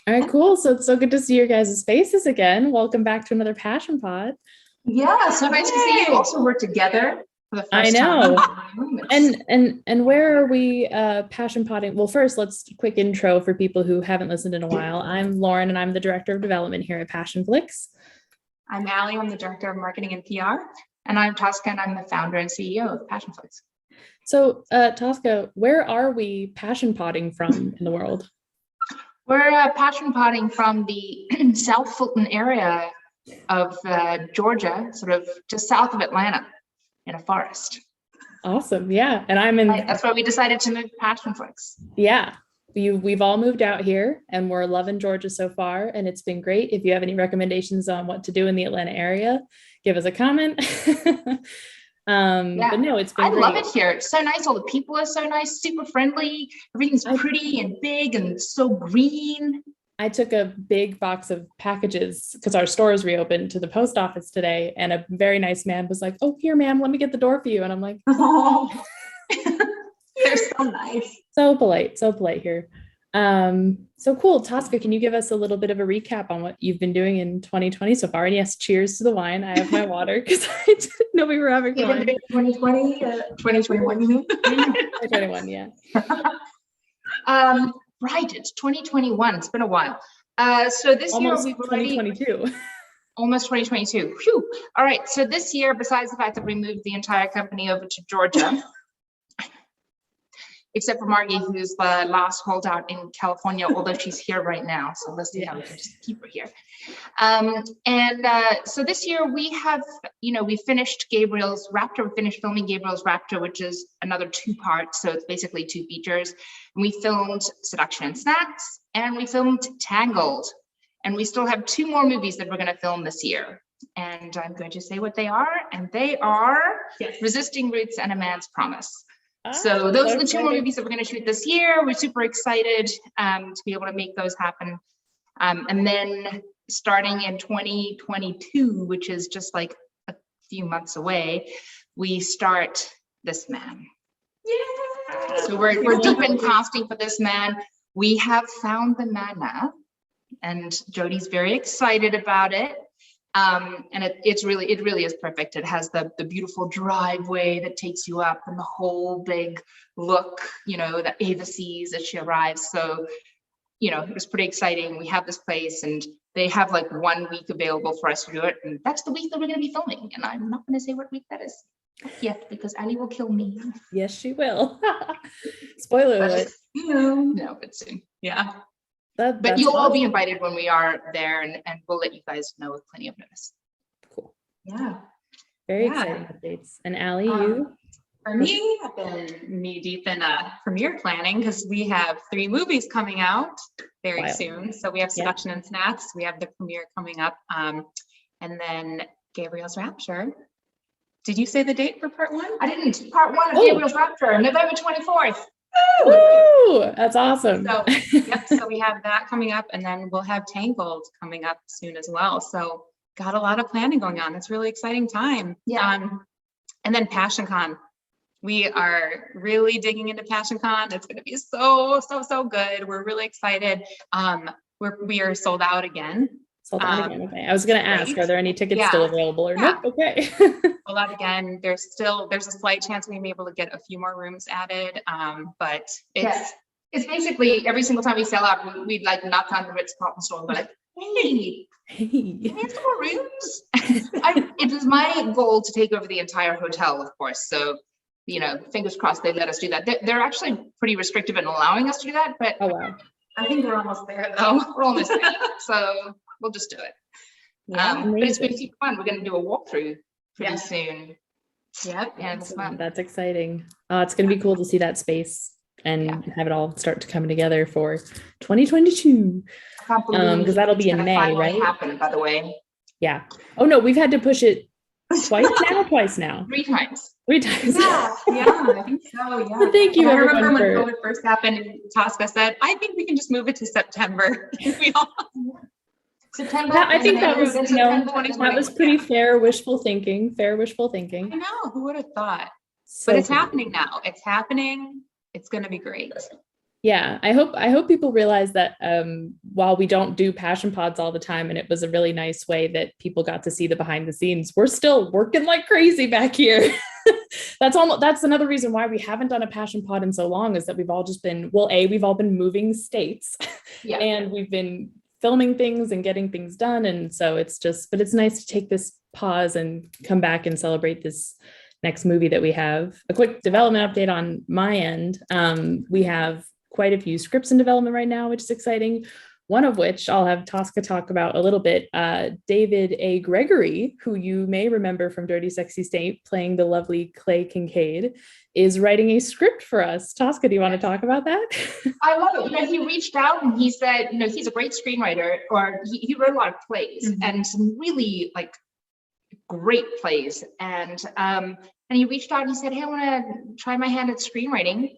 All right, cool. So it's so good to see your guys' faces again. Welcome back to another Passion Pod. Yeah, so nice to see you. Also, we're together for the first I know. time. And where are we passion potting? Well, first, let's quick intro for people who haven't listened in a while. I'm Lauren, and I'm the director of development here at Passionflix. I'm Allie. I'm the director of marketing and PR, and I'm Tosca, and I'm the founder and CEO of Passionflix. So, Tosca, where are we passion potting from in the world? We're passion potting from the South Fulton area of Georgia, sort of just south of Atlanta, in a forest. Awesome, yeah. And I'm in. That's why we decided to move to Passionflix. Yeah, we've all moved out here, and we're loving Georgia so far, and it's been great. If you have any recommendations on what to do in the Atlanta area, give us a comment. But no, it's been I great. love it here. It's so nice. All the people are so nice, super friendly. Everything's pretty and big and so green. I took a big box of packages because our stores reopened to the post office today, and a very nice man was like, "Oh, here, ma'am, let me get the door for you." And I'm like, "Oh, they're so nice." So polite here. So cool. Tosca, can you give us a little bit of a recap on what you've been doing in 2020 so far? And yes, cheers to the wine. I have my water because I didn't know we were having wine. 2020, 2021, you mean? 2021, yeah. Right, it's 2021. It's been a while. So this almost year we've already 2022. Almost 2022. Whew. All right. So this year, besides the fact that we moved the entire company over to Georgia, except for Margie, who's the last holdout in California, although she's here right now. So let's see how we can just keep her here. So this year we have, we finished Gabriel's Raptor. We finished filming Gabriel's Raptor, which is another 2 parts. So it's basically 2 features. And we filmed Seduction and Snacks, and we filmed Tangled. And we still have 2 more movies that we're going to film this year. And I'm going to say what they are. And they are Resisting Roots and A Man's Promise. So those are the 2 more movies that we're going to shoot this year. We're super excited to be able to make those happen. And then starting in 2022, which is just like a few months away, we start This Man. Yeah. So we're deep in casting for This Man. We have found the man, and Jodie's very excited about it. And it really is perfect. It has the beautiful driveway that takes you up and the whole big look, that Ava sees as she arrives. So, it was pretty exciting. We have this place and they have like 1 week available for us to do it. And that's the week that we're going to be filming. And I'm not going to say what week that is yet because Allie will kill me. Yes, she will. Spoiler alert. No, but soon. Yeah. But you'll all be invited when we are there, and we'll let you guys know with plenty of notice. Cool. Yeah. Very exciting updates. And Allie, you? For me, I've been knee deep in premiere planning because we have 3 movies coming out very soon. So we have Seduction and Snacks. We have the premiere coming up. And then Gabriel's Rapture. Did you say the date for part 1? I didn't. Part 1 of Gabriel's Rapture, November 24th. Woo! That's awesome. So, so we have that coming up, and then we'll have Tangled coming up soon as well. So got a lot of planning going on. It's a really exciting time. Yeah. And then PassionCon. We are really digging into PassionCon. It's going to be so good. We're really excited. We are sold out again. Okay. I was going to ask, are there any tickets still available or nope? Okay. Sold out again. There's a slight chance we may be able to get a few more rooms added. But it's basically every single time we sell out, we'd like knock on the Ritz-Carlton store and be like, hey, can we have some more rooms? It was my goal to take over the entire hotel, of course. So, fingers crossed they let us do that. They're actually pretty restrictive in allowing us to do that, but I think we're almost there though. We're almost there. So we'll just do it. But it's been super fun. We're going to do a walkthrough pretty soon. Yep. Yeah, it's fun. That's exciting. It's going to be cool to see that space and have it all start to come together for 2022. Because that'll be in May, right? Happen, by the way. Yeah. Oh no, we've had to push it twice now. 3 times. 3 times. Yeah, I think so. Yeah. Well, thank you. I remember when COVID first happened, and Tosca said, "I think we can just move it to September." September. I think that was pretty fair wishful thinking. I know. Who would have thought? So but it's happening now. It's happening. It's going to be great. Yeah, I hope people realize that while we don't do passion pods all the time, and it was a really nice way that people got to see the behind the scenes, we're still working like crazy back here. That's another reason why we haven't done a passion pod in so long, is that we've all just been, we've all been moving states and we've been filming things and getting things done. And so but it's nice to take this pause and come back and celebrate this next movie that we have. A quick development update on my end. We have quite a few scripts in development right now, which is exciting. One of which I'll have Tosca talk about a little bit. David A. Gregory, who you may remember from Dirty Sexy State, playing the lovely Clay Kincaid, is writing a script for us. Tosca, do you want to talk about that? I love it. He reached out and he said, he's a great screenwriter, or he wrote a lot of plays and some really like great plays. And he reached out and he said, hey, I want to try my hand at screenwriting.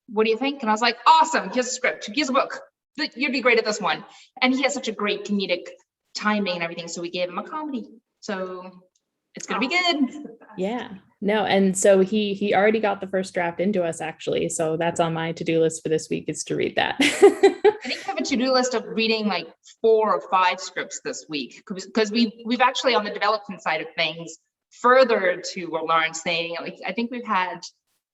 What do you think? And I was like, awesome. Here's a script. Here's a book. You'd be great at this one. And he has such a great comedic timing and everything. So we gave him a comedy. So it's going to be good. Yeah, no. And so he already got the first draft into us, actually. So that's on my to-do list for this week, is to read that. I think I have a to-do list of reading like 4 or 5 scripts this week, because we've actually, on the development side of things, further to what Lauren's saying, like, I think we've had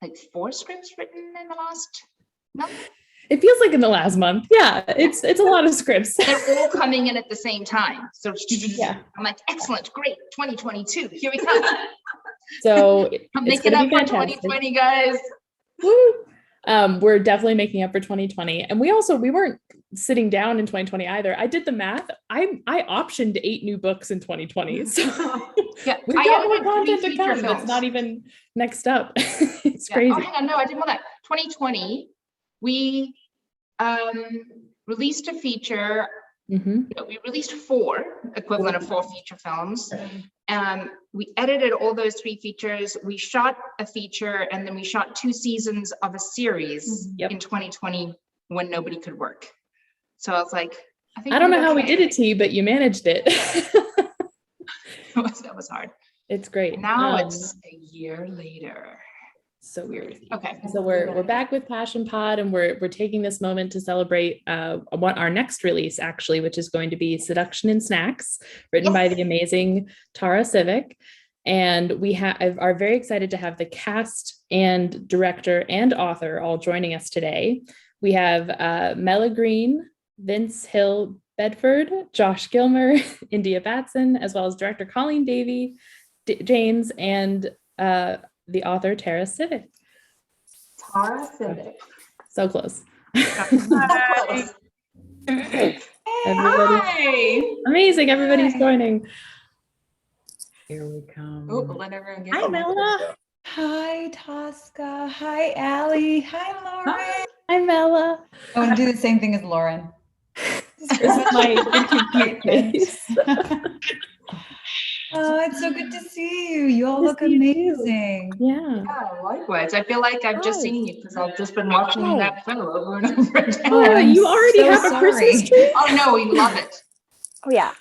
like 4 scripts written in the last month. It feels like in the last month. Yeah, it's a lot of scripts. They're all coming in at the same time. So I'm like, excellent, great, 2022, here we come. So I'm making up for 2020, guys. Woo! We're definitely making up for 2020. And we weren't sitting down in 2020 either. I did the math. I optioned 8 new books in 2020. So we've got more content to come. It's not even next up. It's crazy. Oh, hang on, no, I didn't want that. 2020, we released a feature. We released 4, equivalent of 4 feature films. We edited all those 3 features. We shot a feature, and then we shot 2 seasons of a series in 2020 when nobody could work. So I was like, I don't know how we did it to you, but you managed it. That was hard. It's great. Now it's a year later. So weird. Okay. So we're back with PassionPod, and we're taking this moment to celebrate what our next release, actually, which is going to be Seduction Snacks, written by the amazing Tara Sivec. And we are very excited to have the cast and director and author all joining us today. We have Mela Green, Vince Hill-Bedford, Josh Gilmer, India Batson, as well as director Colleen Davie Janes, and the author Tara Sivec. So close. Hi. Amazing. Everybody's joining. Here we come. Oh, let everyone get Hi, Mela. Hi, Tosca. Hi, Allie. Hi, Lauren. Hi, Mela. I want to do the same thing as Lauren. This is my cute face. Oh, it's so good to see you. You all look amazing. Yeah. Likewise. I feel like I've just seen you because I've just been watching that photo over and over again. Oh, you already have a Christmas tree? Oh, no, we love it. Oh, yeah.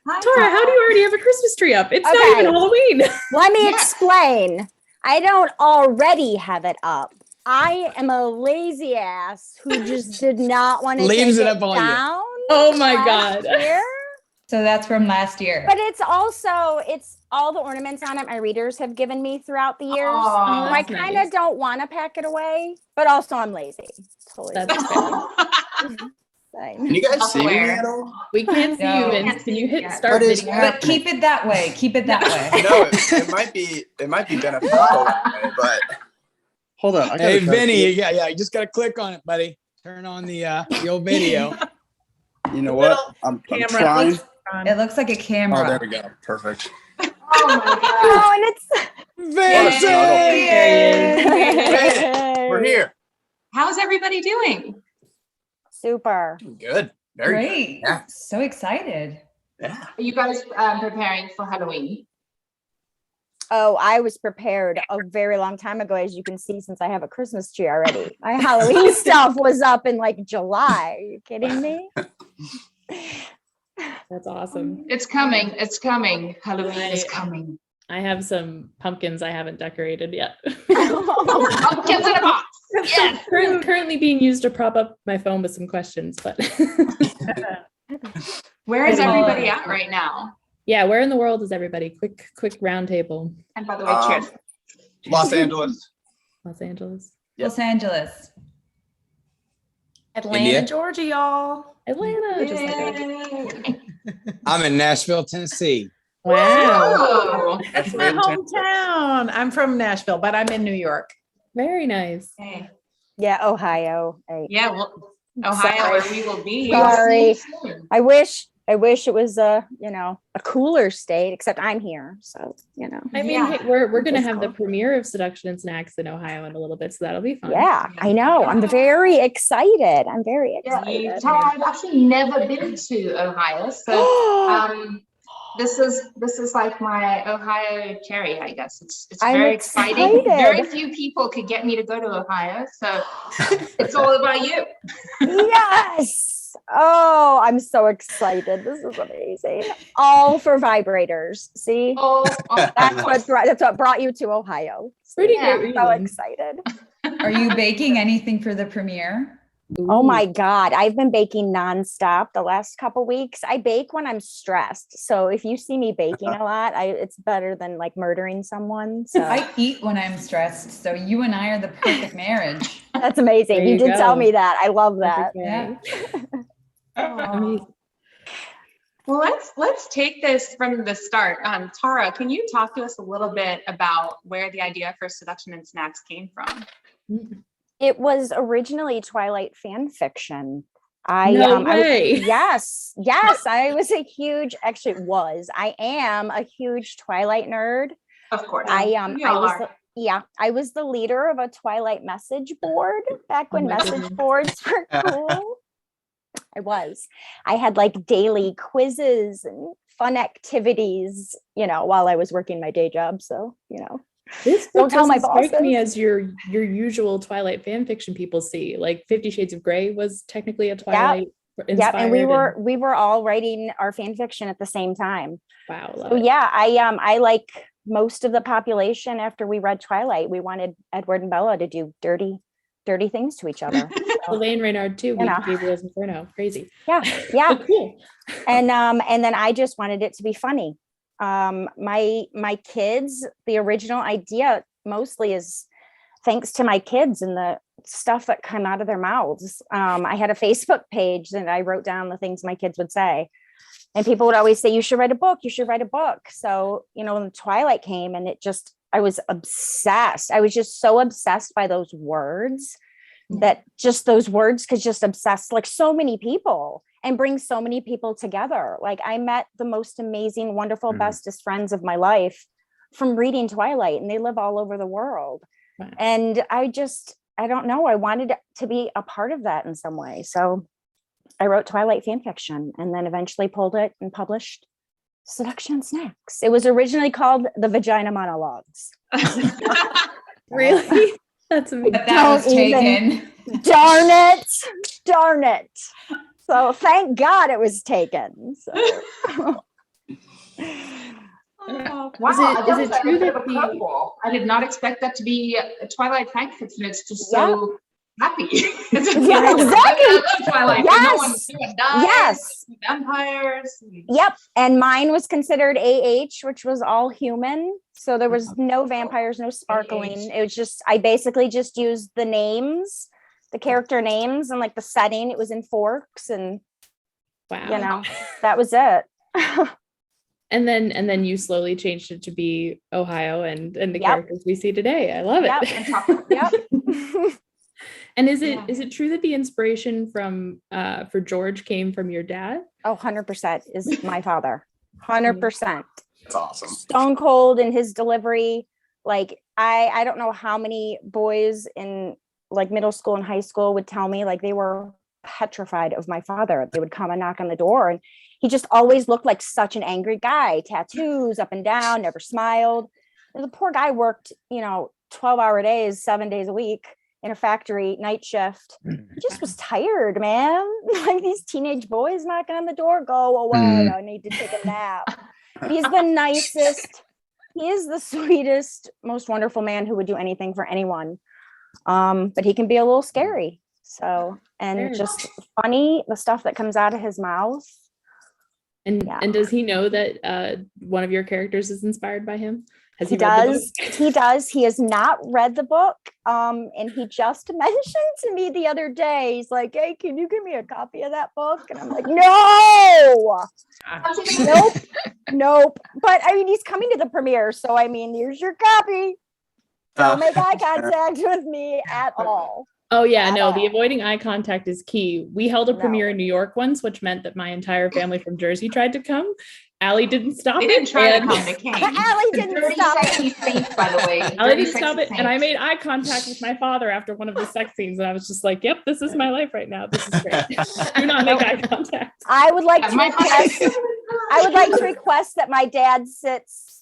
Hi, Tara, how do you already have a Christmas tree up? It's not even Halloween. Let me explain. I don't already have it up. I am a lazy ass who just did not want to take it up down. Oh my God. So that's from last year. But it's all the ornaments on it my readers have given me throughout the years. So I kind of don't want to pack it away, but also I'm lazy. Totally. That's Can you guys see me at all? We can't see you, Vince. Can you hit start video? But keep it that way. Keep it that way. No, it might be beneficial that way, but hold on. Hey, Vinny, you just got to click on it, buddy. Turn on the old video. You know what? I'm trying. It looks like a camera. Oh, there we go. Perfect. Oh my God. Oh, and it's Vincent! We're here. How's everybody doing? super. Good. Very great. Good. Yeah. So excited. Yeah. Are you guys preparing for Halloween? Oh, I was prepared a very long time ago, as you can see, since I have a Christmas tree already. My Halloween stuff was up in like July. Are you kidding me? That's awesome. It's coming. It's coming. Halloween is coming. I have some pumpkins I haven't decorated yet. Pumpkins in a box. Yes. Currently being used to prop up my phone with some questions, but Where is everybody at right now? yeah, where in the world is everybody? Quick round table. And by the way, cheers. Los Angeles. Los Angeles. Yep. Los Angeles. Atlanta, India? Georgia, y'all. Atlanta. Just like that. I'm in Nashville, Tennessee. Wow. Oh, That's my hometown. I'm from Nashville, but I'm in New York. Very nice. Okay. Yeah, Ohio. Yeah, well, Ohio, where we will be. Sorry. I wish it was a cooler state, except I'm here. So, I mean, Yeah. hey, we're gonna That's have the cool. premiere of Seduction and Snacks in Ohio in a little bit, so that'll be fun. Yeah, I know. I'm very excited. I'm very excited. yeah. I've actually never been to Ohio, so this is like my Ohio cherry, I guess. It's I'm very exciting. excited. Very few people could get me to go to Ohio, so it's all about you. Yes. Oh, I'm so excited. This is amazing. All for vibrators. See? That's what brought you to Ohio. Pretty Yeah, great So reason. excited. Are you baking anything for the premiere? Oh Ooh. my God. I've been baking nonstop the last couple weeks. I bake when I'm stressed. So if you see me baking a lot, it's better than like murdering someone. So I eat when I'm stressed. So you and I are the perfect marriage. that's amazing. There You you did tell go. me that. I love that. Perfect way. Yeah. Amazing. Well, let's take this from the start. Tara, can you talk to us a little bit about where the idea for Seduction and Snacks came from? It was originally Twilight fan fiction. No way. Yes, I was I am a huge Twilight nerd. Of course. We all are. I was the leader of a Twilight message board back when Oh my message goodness. boards were cool. I had like daily quizzes and fun activities, while I was working my day job. So, This Don't book tell my doesn't strike me bosses. as your usual Twilight fan fiction people see. Like 50 Shades of Grey was technically a Twilight yeah. And we inspired were all writing our fan fiction at the same time. wow, love So it. yeah, I like most of the population after we read Twilight, we wanted Edward and Bella to do dirty things to each other. Elaine Reynard too. Gabriel's Inferno. Crazy. Yeah. But cool. And then I just wanted it to be funny. My kids, the original idea mostly is thanks to my kids and the stuff that come out of their mouths. I had a Facebook page and I wrote down the things my kids would say. And people would always say, you should write a book. You should write a book. So, when Twilight came and I was obsessed. I was just so obsessed by those words that just those words could just obsess like so many people and bring so many people together. Like I met the most amazing, wonderful, bestest friends of my life from reading Twilight, and they live all over the world. Wow. And I don't know, I wanted to be a part of that in some way. So I wrote Twilight fan fiction and then eventually pulled it and published Seduction and Snacks. It was originally called The Vagina Monologues. Really? That's amazing. But that was taken. Darn it. So thank God it was taken. So. Wow, Is it true that I did not expect that to be a Twilight fan fiction. It's just so happy. Yeah, exactly. I love Twilight. Yes. No one dies. Yes. Vampires. Yep. And mine was considered AH, which was all human. So there was no vampires, no sparkling. It was just, I basically just used the names, the character names, and like the setting. It was in Forks, and wow. that was it. And then you slowly changed it to be Ohio and the Yep. characters we see today. I love it. Yep. And is it true that the inspiration from for George came from your dad? Oh, 100% is my father. 100%. That's awesome. Stone cold in his delivery. Like I don't know how many boys in like middle school and high school would tell me like they were petrified of my father. They would come and knock on the door, and he just always looked like such an angry guy. Tattoos up and down, never smiled. And the poor guy worked, 12-hour days, 7 days a week in a factory, night shift. He just was tired, man. Like these teenage boys knocking on the door, go away. I need to take a nap. He's the nicest. He is the sweetest, most wonderful man who would do anything for anyone. But he can be a little scary. So, and Sure. just funny, the stuff that comes out of his mouth. And does he know that one of your characters is inspired by him? Has He read the does. book? He does. He has not read the book. And he just mentioned to me the other day, he's like, hey, can you give me a copy of that book? And I'm like, no, nope. But I mean, he's coming to the premiere. So, I mean, here's your copy. Don't make eye contact with me at all. Oh yeah, no, all. the avoiding eye contact is key. We held a No. premiere in New York once, which meant that my entire family from Jersey tried to come. Allie didn't stop They it. didn't try to and- come, they came. Allie didn't Dirty stop it. sexy saints, by the way. Allie Dirty, didn't stop sexy it, and I saints. made eye contact with my father after one of the sex scenes, and I was just like, "Yep, this is my life right now. This is great. Do not make eye contact." I would like to My request, I would like to request that my dad sits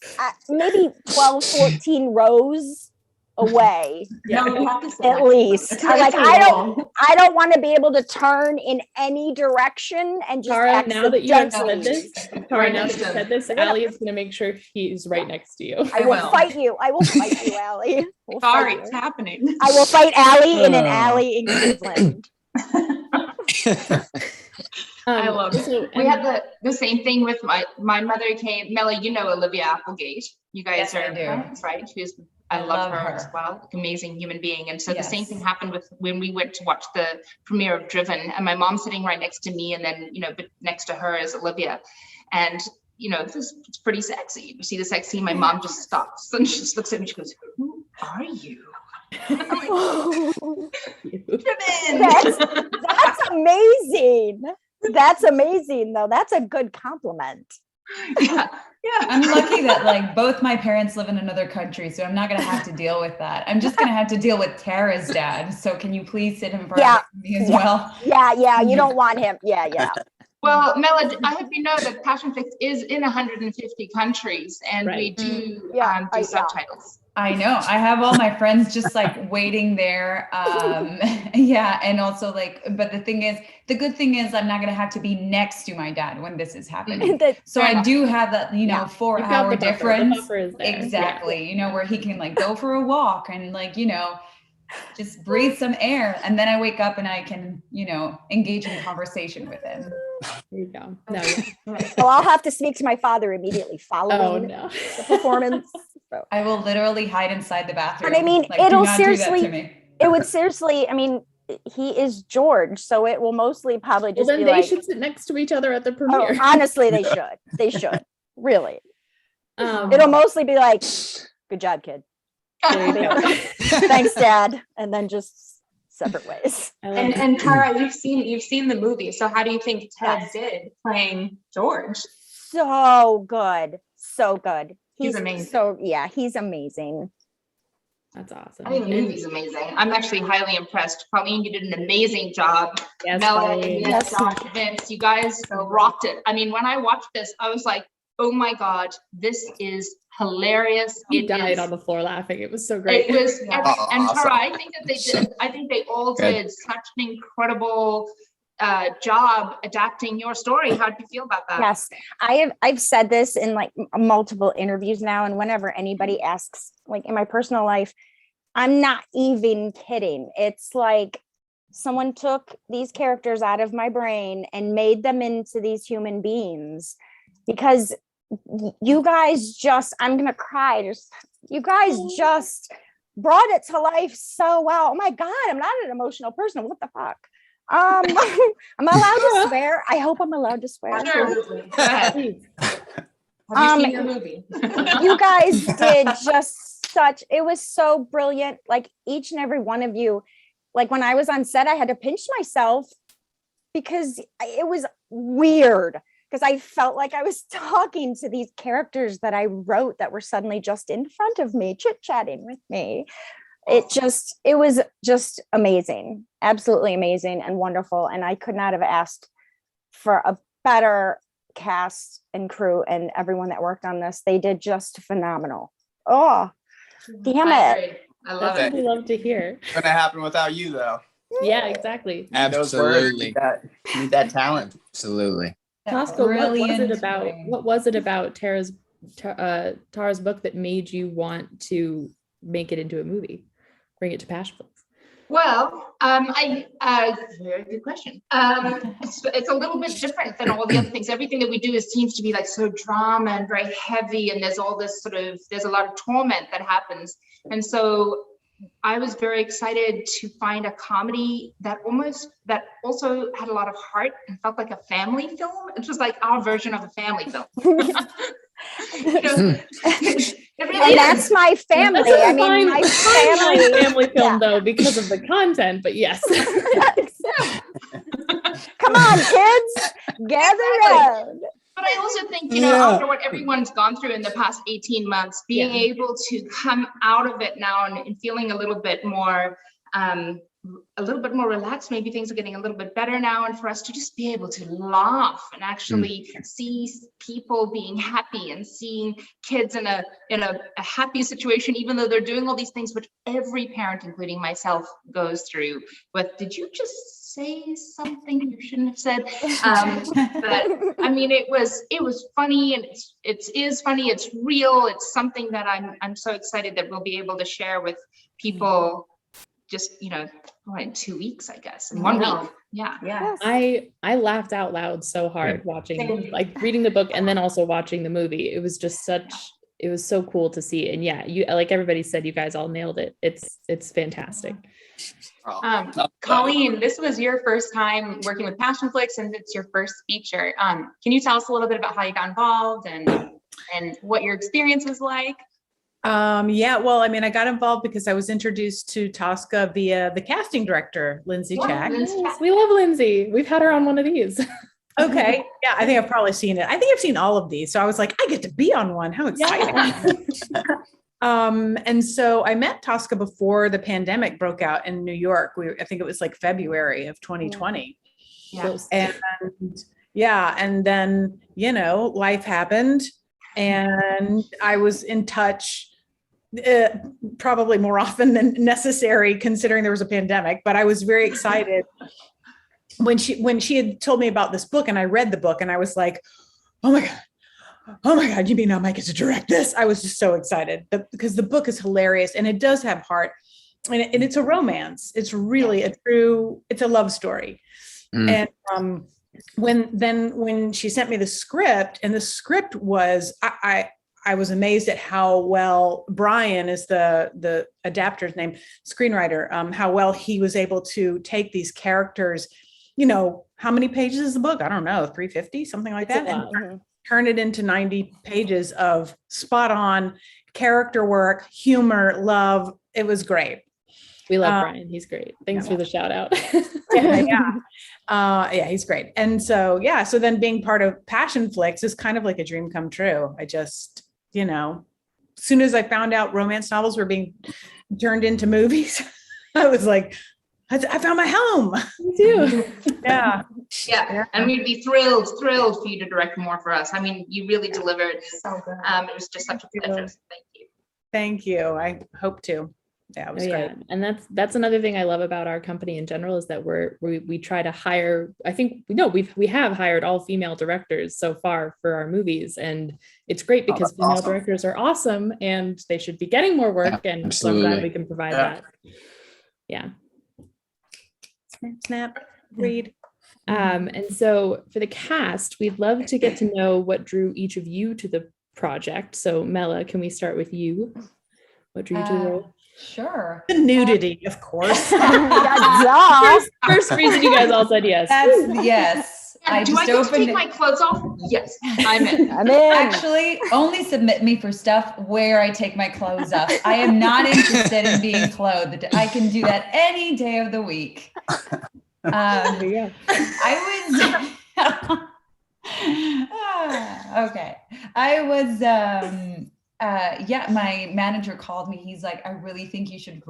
maybe 12, 14 rows away, Yeah. No, you have to sit at next to least. them. I don't want to be able to turn in any direction and just Tara, now that you have accidentally- said this, Tara, now that you said this, Allie is going to make sure he's right next to you. I I will will. fight you. I will fight you, Allie. We'll fight Sorry, you. it's happening. I will fight Allie in an Oh. alley in Cleveland. I love it. so- We had the same thing with my mother came, Mela, you know Olivia Applegate. You guys Yes, I are do. friends, right? I I love love her her. as well. Amazing human being. And so the same Yes. thing happened with when we went to watch the premiere of Driven, and my mom sitting right next to me, and then, but next to her is Olivia. And, it's pretty sexy. You see the sex scene, my mom just stops and she just looks at me, she goes, who are you? I'm like, Driven. That's amazing. That's amazing, though. That's a good compliment. Yeah. I'm lucky that like both my parents live in another country, so I'm not gonna have to deal with that. I'm just gonna have to deal with Tara's dad. So can you please sit him for me as well? Yeah, you don't want him. Yeah. Well, Mela, I hope you know that Passionflix is in 150 countries, and we Right. do Yeah, do yeah. subtitles. I know. I have all my friends just like waiting there. Yeah. And also but the good thing is I'm not going to have to be next to my dad when this is happening. So Fair I enough. do have that, Yeah. You've got 4-hour the buffer. difference. The buffer is there. Exactly. Where he can like go for a walk and just breathe some air. And then I wake up and I can, engage in conversation with him. There you go. No, yeah. Well, I'll have to speak to my father immediately following Oh no. the performance. So. I will literally hide inside the bathroom. But I mean, Like, do it'll not do that seriously- to me. It would seriously, I mean, he is George, so it will mostly probably Well, just then be they like, should sit next to each other at the oh, premiere. honestly, they should. They should. Really. Um, It'll mostly be like, good job, kid. there you go. Thanks, Dad. And then just separate ways. I love And it. and Tara, you've seen the movie. So how do you think Ted Yes. did playing George? So good. So good. He's amazing. So, yeah, he's amazing. That's awesome. I think the And- movie's amazing. I'm actually highly impressed. Colleen, you did an amazing job. Yes, Mela, Colleen. yes, Josh, Vince, you guys rocked it. I mean, when I watched this, I was like, oh my God, this is hilarious. He It died is- on the floor laughing. It was so great. It was, Yeah. and Awesome. Tara, I think they all Good. did such an incredible job adapting your story. How do you feel about that? Yes, I've said this in like multiple interviews now, and whenever anybody asks, like in my personal life, I'm not even kidding. It's like someone took these characters out of my brain and made them into these human beings, because you guys just, I'm gonna cry. You guys just brought it to life so well. Oh my God, I'm not an emotional person. What the fuck? Am I allowed to swear? I hope I'm allowed to swear. Absolutely. Go ahead. Please. Have you seen your movie? You guys did just it was so brilliant. Like each and every one of you, like when I was on set, I had to pinch myself because it was weird, because I felt like I was talking to these characters that I wrote that were suddenly just in front of me, chit-chatting with me. It was just amazing, absolutely amazing and wonderful. And I could not have asked for a better cast and crew and everyone that worked on this. They did just phenomenal. Oh, damn I it. agree. I love That's it. what we love to hear. It's gonna happen without you though. Yeah, exactly. Those words, Absolutely. you need that talent. Absolutely. Tosca, what Brilliant. was it about Tara's book that made you want to make it into a movie, bring it to Passionflix? Well, very good question. It's a little bit different than all the other things. Everything that we do seems to be like so drama and very heavy, and there's all this there's a lot of torment that happens. And so I was very excited to find a comedy that also had a lot of heart and felt like a family film. It was like our version of a family film. And that's my family. I mean, my family film though, because of the content, but yes. Come on, kids, gather around. But I also think, after what everyone's gone through in the past 18 months, being able to come out of it now and feeling a little bit more relaxed, maybe things are getting a little bit better now, and for us to just be able to laugh and actually see people being happy and seeing kids in a happy situation, even though they're doing all these things which every parent, including myself, goes through with, did you just say something you shouldn't have said? But I mean, it was funny, and it is funny, it's real, it's something that I'm so excited that we'll be able to share with people just in 2 weeks, I guess, in 1 week. Yes. I laughed out loud so hard watching, like reading the book and then also watching the movie. It was just it was so cool to see. And you, like everybody said, you guys all nailed it. It's fantastic. Colleen, this was your first time working with Passionflix, and it's your first feature. Can you tell us a little bit about how you got involved and what your experience was like? Well, I mean, I got involved because I was introduced to Tosca via the casting director, Lindsay Chack. Yes, we love Lindsay. We've had her on one of these. Okay. Yeah, I think I've probably seen it. I think I've seen all of these. So I was like, I get to be on one. How exciting. And so I met Tosca before the pandemic broke out in New York. I think it was like February of 2020. Yeah. And then, life happened, and I was in touch probably more often than necessary, considering there was a pandemic, but I was very excited when she had told me about this book, and I read the book and I was like, oh my God, you mean I might get to direct this? I was just so excited because the book is hilarious, and it does have heart, and it's a romance. It's really it's a love story. And when she sent me the script, and the script was, I was amazed at how well Brian is the adapter's name, screenwriter, how well he was able to take these characters, how many pages is the book? I don't know, 350, something like that. And turn it into 90 pages of spot on character work, humor, love. It was great. We love Brian. He's great. Thanks for the shout out. He's great. And so, so then being part of Passionflix is kind of like a dream come true. I just, as soon as I found out romance novels were being turned into movies, I was like, I found my home. Me too. Yeah. And we'd be thrilled for you to direct more for us. I mean, you really delivered. So good. It was just such a pleasure. Thank you. Thank you. I hope to. Yeah, it was great. And that's another thing I love about our company in general, is that we try to hire, I think, we have hired all female directors so far for our movies, and it's great because female directors are awesome, and they should be getting more work. And so I'm glad we can provide that. Yeah. Snap, read. And so for the cast, we'd love to get to know what drew each of you to the project. So Mela, can we start with you? What drew you to the role? Sure. The nudity, of course. First reason you guys all said yes. Yes. I do I get to take my clothes off? Yes, I'm in. Actually, only submit me for stuff where I take my clothes off. I am not interested in being clothed. I can do that any day of the week. I was my manager called me. He's like, I really think you should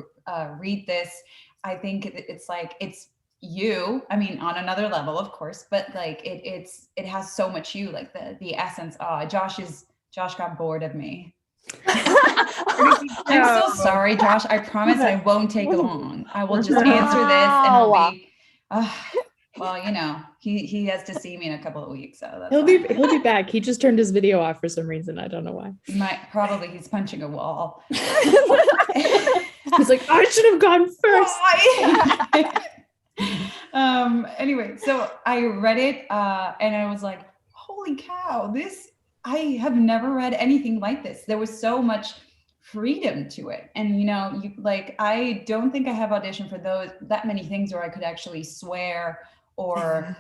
read this. I think it's like, it's you, I mean, on another level, of course, but like it has so much you, like the essence. Josh got bored of me. I'm so sorry, Josh. I promise I won't take long. I will just answer this, and it'll be well, he has to see me in a couple of weeks, so that's he'll be back. He just turned his video off for some reason. I don't know why. He's punching a wall. He's like, I should have gone first. Anyway, so I read it and I was like, holy cow, I have never read anything like this. There was so much freedom to it. And, I don't think I have auditioned for that many things where I could actually swear or,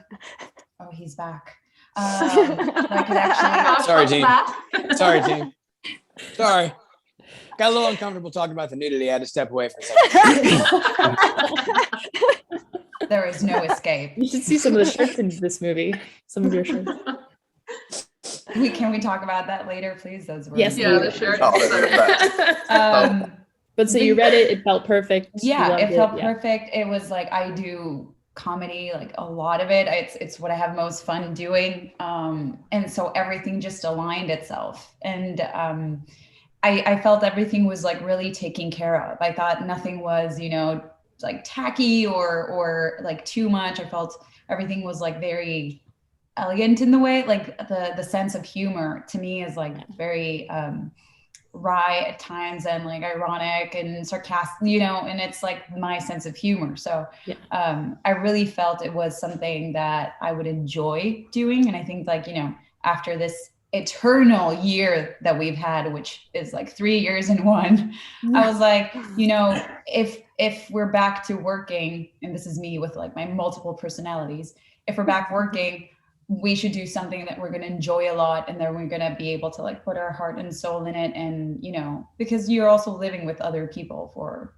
oh, he's back. I could actually. Sorry, team. Sorry. Got a little uncomfortable talking about the nudity. I had to step away for a second. There is no escape. You should see some of the shirts in this movie. Some of your shirts. Can we talk about that later, please? Those were yes, yeah, the shirt. But so you read it, it felt perfect. Yeah, it felt perfect. It was like, I do comedy, like a lot of it. It's what I have most fun doing. And so everything just aligned itself. And I felt everything was like really taken care of. I thought nothing was, like tacky or like too much. I felt everything was like very elegant in the way, like the sense of humor to me is like very wry at times and like ironic and sarcastic, and it's like my sense of humor. So I really felt it was something that I would enjoy doing. And I think like, after this eternal year that we've had, which is like 3 years in one, I was like, if we're back to working, and this is me with like my multiple personalities, if we're back working, we should do something that we're going to enjoy a lot, and then we're going to be able to like put our heart and soul in it. And, because you're also living with other people for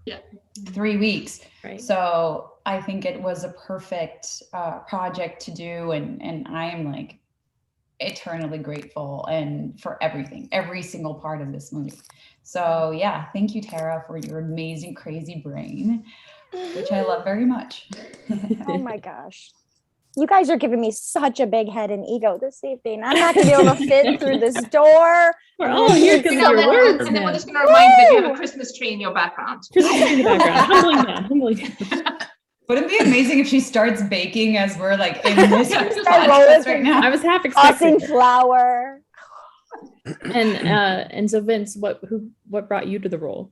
3 weeks. Right. So I think it was a perfect project to do. And I am like eternally grateful and for everything, every single part of this movie. So yeah, thank you, Tara, for your amazing, crazy brain, which I love very much. Oh my gosh. You guys are giving me such a big head and ego this evening. I'm not going to be able to fit through this door. We're all here because of your words. And then we're just going to remind you that you have a Christmas tree in your background. Christmas tree in the background. Humbling down. Wouldn't it be amazing if she starts baking as we're like in this podcast right now? I was half expecting flour. And so Vince, what brought you to the role?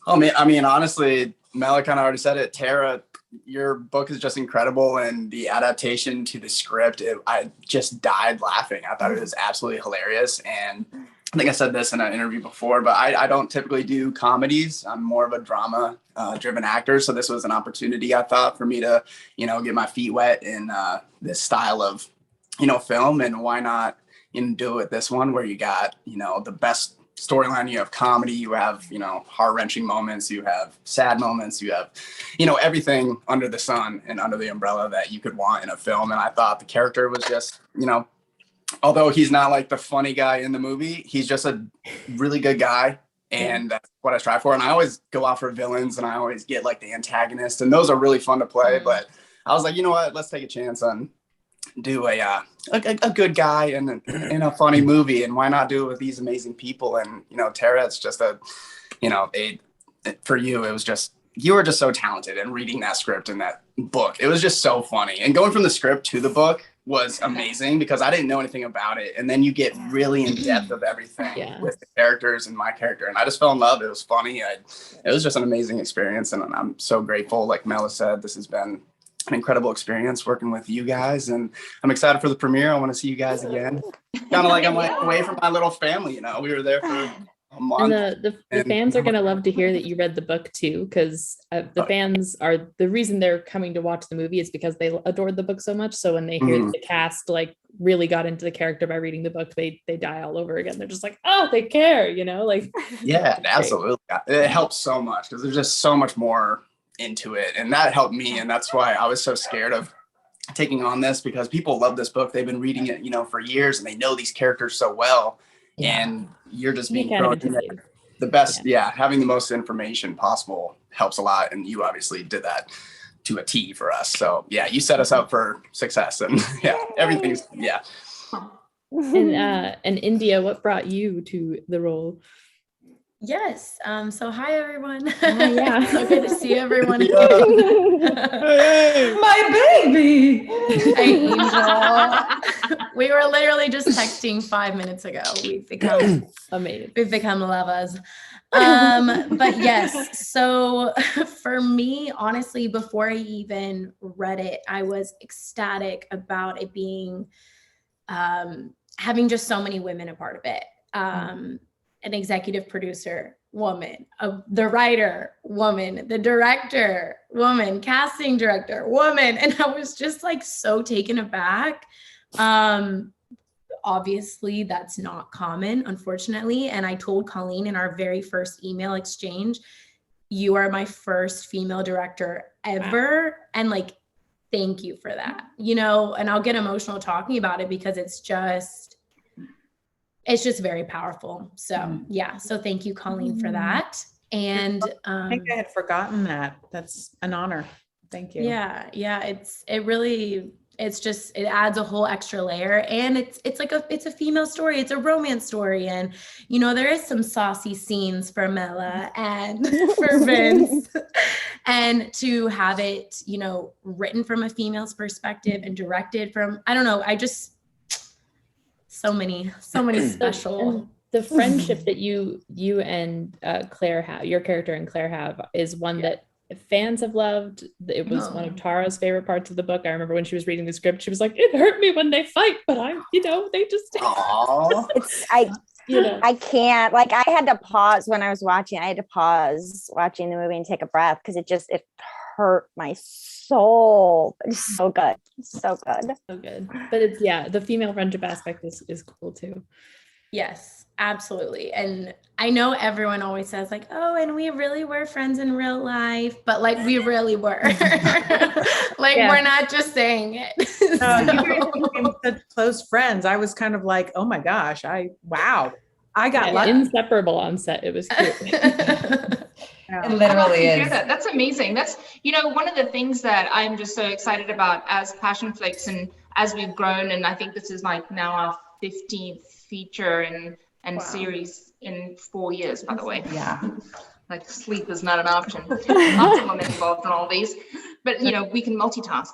Oh man, I mean, honestly, Mela kind of already said it. Tara, your book is just incredible, and the adaptation to the script, I just died laughing. I thought it was absolutely hilarious. And I think I said this in an interview before, but I don't typically do comedies. I'm more of a drama driven actor. So this was an opportunity, I thought, for me to, get my feet wet in this style of, film. And why not do it this one where you got, the best storyline. You have comedy, you have, heart-wrenching moments, you have sad moments, you have, everything under the sun and under the umbrella that you could want in a film. And I thought the character was just, although he's not like the funny guy in the movie, he's just a really good guy. And that's what I strive for. And I always go out for villains, and I always get like the antagonist, and those are really fun to play. But I was like, you know what, let's take a chance on do a good guy in a funny movie, and why not do it with these amazing people? And Tara, it's just for you, it was just, you were just so talented, and reading that script and that book, it was just so funny. And going from the script to the book was amazing because I didn't know anything about it, and then you get really in depth of everything with the characters and my character, and I just fell in love. It was funny. It was just an amazing experience, and I'm so grateful. Like Mela said, this has been an incredible experience working with you guys, and I'm excited for the premiere. I want to see you guys again. Kind of like I'm like away from my little family. We were there for a month. And the fans are going to love to hear that you read the book too, because the fans are the reason they're coming to watch the movie is because they adored the book so much. So when they hear that the cast like really got into the character by reading the book, they die all over again. They're just like, oh, they care, like. Yeah, absolutely. It helps so much because there's just so much more into it, and that helped me. And that's why I was so scared of taking on this, because people love this book. They've been reading it, for years, and they know these characters so well. And you're just being thrown in the best. Having the most information possible helps a lot. And you obviously did that to a T for us. So you set us up for success, and everything's. And India, what brought you to the role? Yes. So hi everyone. Yeah. So good to see everyone. Hey. My baby. Hey, Angel. We were literally just texting 5 minutes ago. We've become amazing. We've become lovers. But yes, so for me, honestly, before I even read it, I was ecstatic about it being having just so many women a part of it. An executive producer, woman, the writer, woman, the director, woman, casting director, woman. And I was just like so taken aback. Obviously, that's not common, unfortunately. And I told Colleen in our very first email exchange, you are my first female director ever. And like, thank you for that, you know, and I'll get emotional talking about it because it's just very powerful. So yeah. So thank you, Colleen, for that. And I think I had forgotten that. That's an honor. Thank you. Yeah. It adds a whole extra layer, and it's a female story. It's a romance story. And, you know, there is some saucy scenes for Mela and for Vince, and to have it, you know, written from a female's perspective and directed from, I don't know, so many special. The friendship that you and Claire have, your character and Claire have, is one that fans have loved. It was one of Tara's favorite parts of the book. I remember when she was reading the script, she was like, it hurt me when they fight, but they just I can't, like, I had to pause when I was watching. I had to pause watching the movie and take a breath because it hurt my soul. It's so good. So good. But it's the female friendship aspect is cool too. Yes, absolutely. And I know everyone always says like, oh, and we really were friends in real life, but like we really were. We're not just saying it. You guys became such close friends. I was kind of like, oh my gosh, I got lucky. Inseparable on set. It was cute. It literally is. That's amazing. That's, you know, one of the things that I'm just so excited about as Passionflix, and as we've grown, and I think this is like now our 15th feature and series in 4 years, by the way. Yeah. Like sleep is not an option. Lots of women involved in all these, but you know, we can multitask.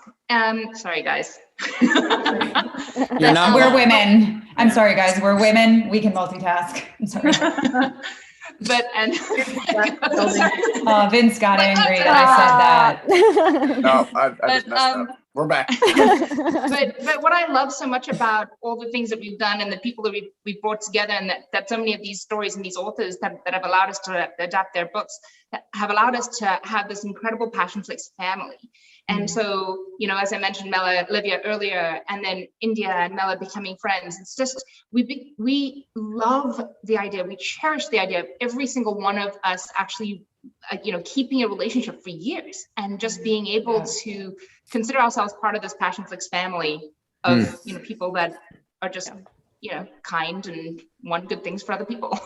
Sorry guys. We're women. I'm sorry guys, we're women. We can multitask. I'm sorry. But Vince got angry that I said that. No, I just messed up. We're back. but what I love so much about all the things that we've done and the people that we've brought together, and that so many of these stories and these authors that have allowed us to adapt their books, that have allowed us to have this incredible Passionflix family. And so, you know, as I mentioned, Mela, Olivia earlier, and then India and Mela becoming friends. It's just, we love the idea. We cherish the idea of every single one of us actually, you know, keeping a relationship for years and just being able to consider ourselves part of this Passionflix family of, you know, people that are just, you know, kind and want good things for other people.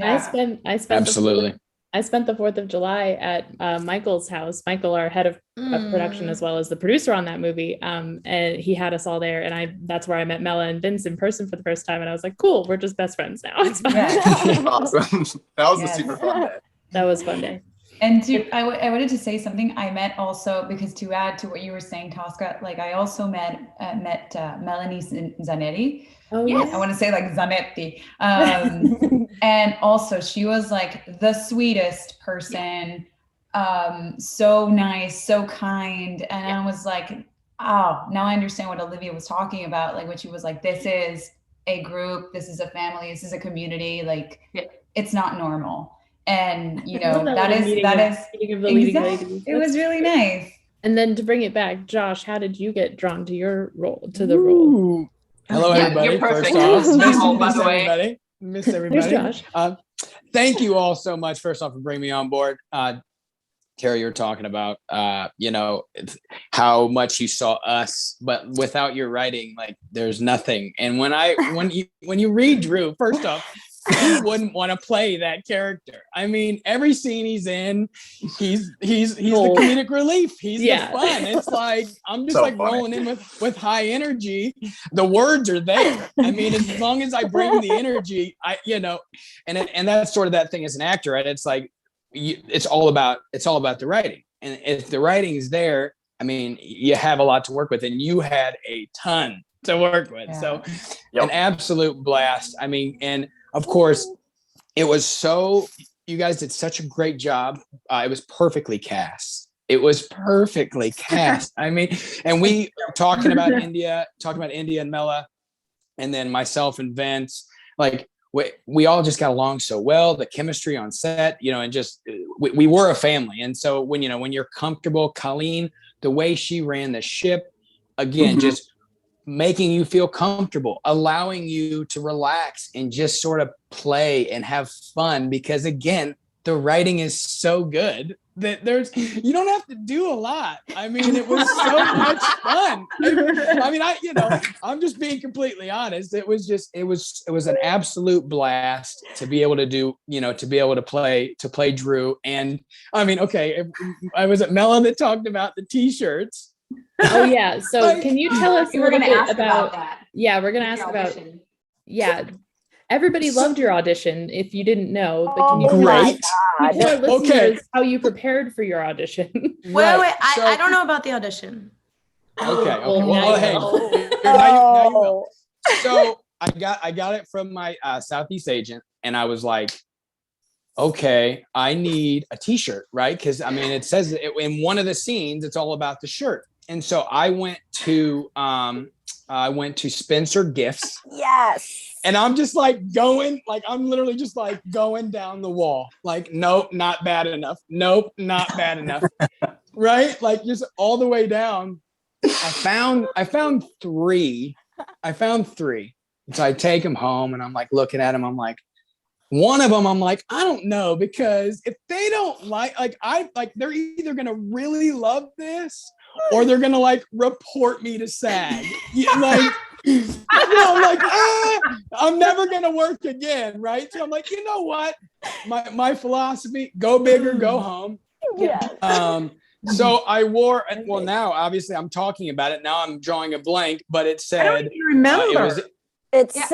I spent Absolutely. I spent the 4th of July at Michael's house. Michael, our head of production, as well as the producer on that movie. And he had us all there. And that's where I met Mela and Vince in person for the first time. And I was like, cool, we're just best friends now. It's fine. Awesome. That was a super fun day. That was a fun day. And I wanted to say something. I met also, because to add to what you were saying, Tosca, like I also met Melanie Zanetti. Oh, yes. I want to say like Zanetti. And also she was like the sweetest person. So nice, so kind. And I was like, oh, now I understand what Olivia was talking about. Like when she was like, this is a group, this is a family, this is a community. Like it's not normal. And you know, that is exactly. It was really nice. And then to bring it back, Josh, how did you get drawn to your role, to the role? Hello, everybody. You're perfect. First off, By the way. Miss everybody. There's Josh. Thank you all so much. First off, for bringing me on board. Terry, you're talking about, you know, how much you saw us, but without your writing, like there's nothing. And when you read Drew, first off, who wouldn't want to play that character? I mean, every scene he's in, he's the comedic relief. He's the fun. It's like I'm just so like funny. Rolling in with high energy. The words are there. I mean, as long as I bring the energy, you know, and that's sort of that thing as an actor, right? It's like it's all about the writing. And if the writing is there, I mean, you have a lot to work with, and you had a ton to work with. Yeah. So an absolute blast. I mean, and of course, it was so you guys did such a great job. It was perfectly cast. It was perfectly cast. I mean, and we talking about India and Mela, and then myself and Vince, like we all just got along so well. The chemistry on set, you know, and just we were a family. And so when you're comfortable, Colleen, the way she ran the ship, again, just making you feel comfortable, allowing you to relax and just sort of play and have fun, because again, the writing is so good that you don't have to do a lot. I mean, it was so much fun. I mean, I'm just being completely honest. It was an absolute blast to be able to do, to be able to play Drew. And I mean, okay, I was at Mela that talked about the t-shirts. Oh yeah. So can you tell us a little bit about that? Yeah, we're gonna ask about. Yeah, everybody loved your audition. If you didn't know, but can you tell our listeners how you prepared for your audition? Wait, I don't know about the audition. Okay. Well, hey, now you will. So I got it from my Southeast agent, and I was like, okay, I need a t-shirt, right? Because I mean, it says in one of the scenes, it's all about the shirt. And so I went to Spencer Gifts. Yes. And I'm just like I'm literally just like going down the wall. Like, nope, not bad enough. Nope, not bad enough. Right? Like just all the way down. I found three. So I take them home and I'm like looking at them. I'm like, one of them, I'm like, I don't know, because if they don't they're either going to really love this or they're going to like report me to SAG. I'm like, I'm never going to work again. Right. So I'm like, you know what? My philosophy, go big or go home. Yeah. So I wore, well, now obviously I'm talking about it. Now I'm drawing a blank, but it said, I don't even remember. It was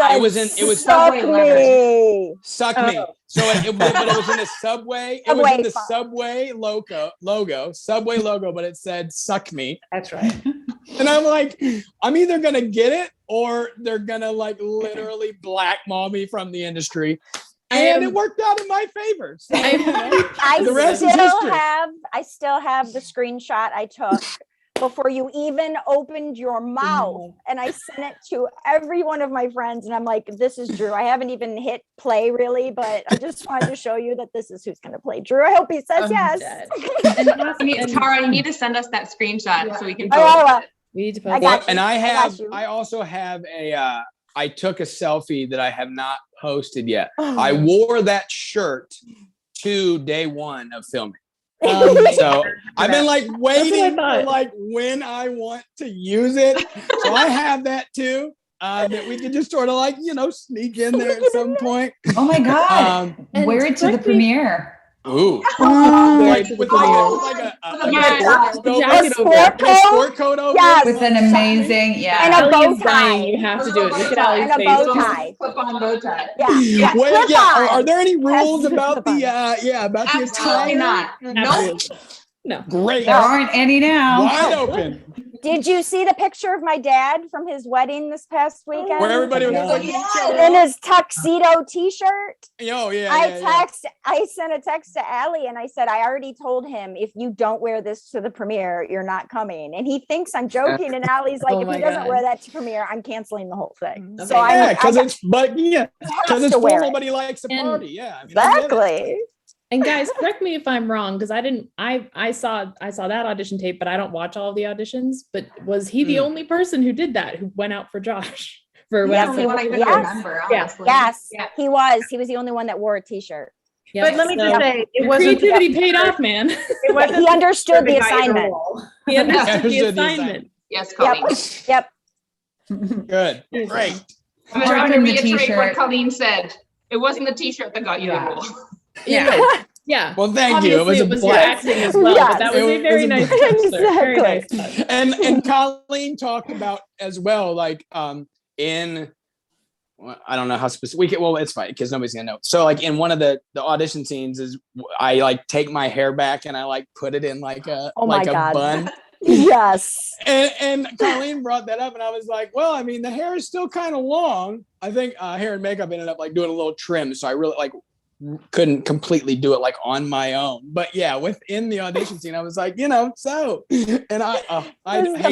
Suck Me. Suck Me. So it was in the Subway. It was in the Subway logo, but it said Suck Me. That's right. And I'm like, I'm either going to get it or they're going to like literally blackball me from the industry. And it worked out in my favor. So, I still have the screenshot I took before you even opened your mouth, and I sent it to every one of my friends, and I'm like, this is Drew. I haven't even hit play really, but I just wanted to show you that this is who's going to play Drew. I hope he says yes. And Tara, you need to send us that screenshot so we can post it. We need to post and I also have I took a selfie that I have not posted yet. I wore that shirt to day one of filming. So I've been like waiting for like when I want to use it. So I have that too. That we could just sort of like, sneak in there at some point. Oh my God. Wear it to the premiere. Ooh. Like with a sport coat over. Yes. With an amazing, and a bow tie. You have to do it. Look at Allie's and a bow tie. Clip-on bow tie. Yeah. Wait, are there any rules about the about the Absolutely attire? not. No. Great. There aren't any now. Wide open. Did you see the picture of my dad from his wedding this past weekend? Where everybody was looking at each other. In his tuxedo t-shirt. Oh, yeah. I sent a text to Allie and I said, I already told him, if you don't wear this to the premiere, you're not coming. And he thinks I'm joking. And Allie's like, if he doesn't wear that to premiere, I'm canceling the whole thing. Okay. So because it's full, nobody likes a party. Yeah. I mean, exactly. And guys, correct me if I'm wrong, because I saw that audition tape, but I don't watch all of the auditions. But was he the only person who did that, who went out for Josh? Yes, he was. He was the only one that wore a t-shirt. Yes. But let me just say, it wasn't creativity paid off, man. He understood the assignment. He understood the assignment. Yes, Colleen. Yep. Good. Great. I'm trying to reiterate what Colleen said. It wasn't the t-shirt that got you the role. Yeah. Well, thank Obviously, you. it was acting as well, but that was a very nice touch. Very nice touch. And Colleen talked about as well, like I don't know how specific. Well, it's fine because nobody's gonna know. So, like in one of the audition scenes, is I like take my hair back and I like put it in like a a bun. Yes. And Colleen brought that up, and I was like, well, I mean, the hair is still kind of long. I think hair and makeup ended up like doing a little trim, so I really like couldn't completely do it like on my own. But yeah, within the audition scene, I was like, and I hate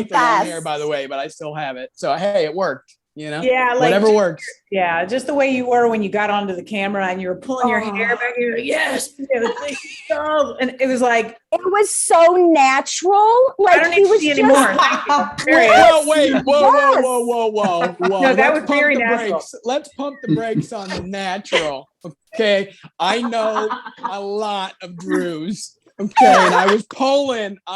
the long hair, by the way, but I still have it. So hey, it worked. Yeah, like, whatever works. Yeah, just the way you were when you got onto the camera and you were pulling your hair back. You're like, yes, and it was like, it was so natural. Like, I don't need to see anymore. Well, wait, whoa. No, that was very natural. Let's pump the brakes on the natural. Okay, I know a lot of Drews. Okay, and I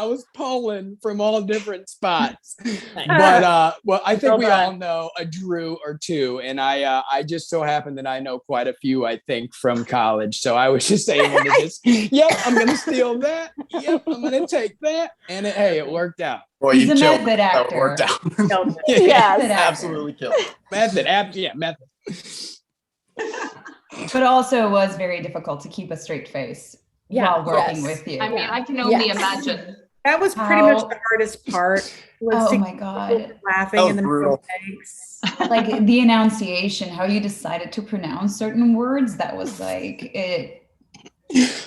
was pulling from all different spots. But I think we all know a Drew or two, and I just so happen that I know quite a few, I think, from college. So I was just able to I'm gonna steal that. Yep, I'm gonna take that, and it worked out. Well, He's you a killed method actor. It worked out. Yes. Absolutely killed it. Method. But also it was very difficult to keep a straight face while working with you. I mean, I can only imagine. That was pretty much the hardest part. Oh my God. Laughing in the mistakes. Like the enunciation, how you decided to pronounce certain words, that was like it.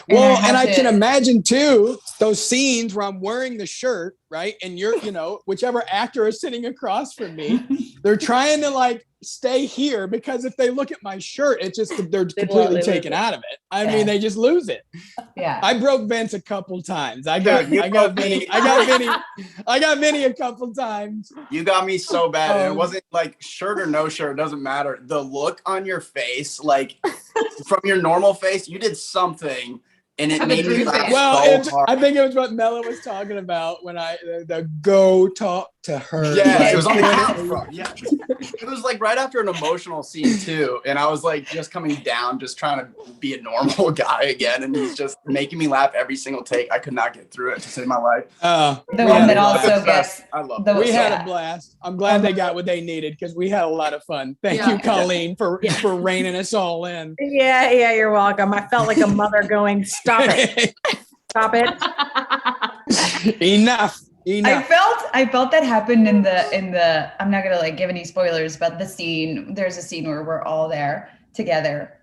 Well, and I can imagine too, those scenes where I'm wearing the shirt, right? And you're, whichever actor is sitting across from me, they're trying to like stay here because if they look at my shirt, it's just, they're completely taken out of it. I mean, they just lose it. Yeah. I broke Vince a couple times. I got Vinny a couple times. You got me so bad. And it wasn't like shirt or no shirt, it doesn't matter. The look on your face, like from your normal face, you did something and it made me laugh so hard. I think it was what Mela was talking about when the go talk to her. Yeah, it was on the front. Yeah. It was like right after an emotional scene too. And I was like just coming down, just trying to be a normal guy again. And he's just making me laugh every single take. I could not get through it to save my life. The one that also gets. I love it. We had a blast. I'm glad they got what they needed because we had a lot of fun. Thank you, Colleen, for reining us all in. Yeah, you're welcome. I felt like a mother going, stop it. Stop it. Enough. I felt that happened in the I'm not gonna like give any spoilers, but there's a scene where we're all there together.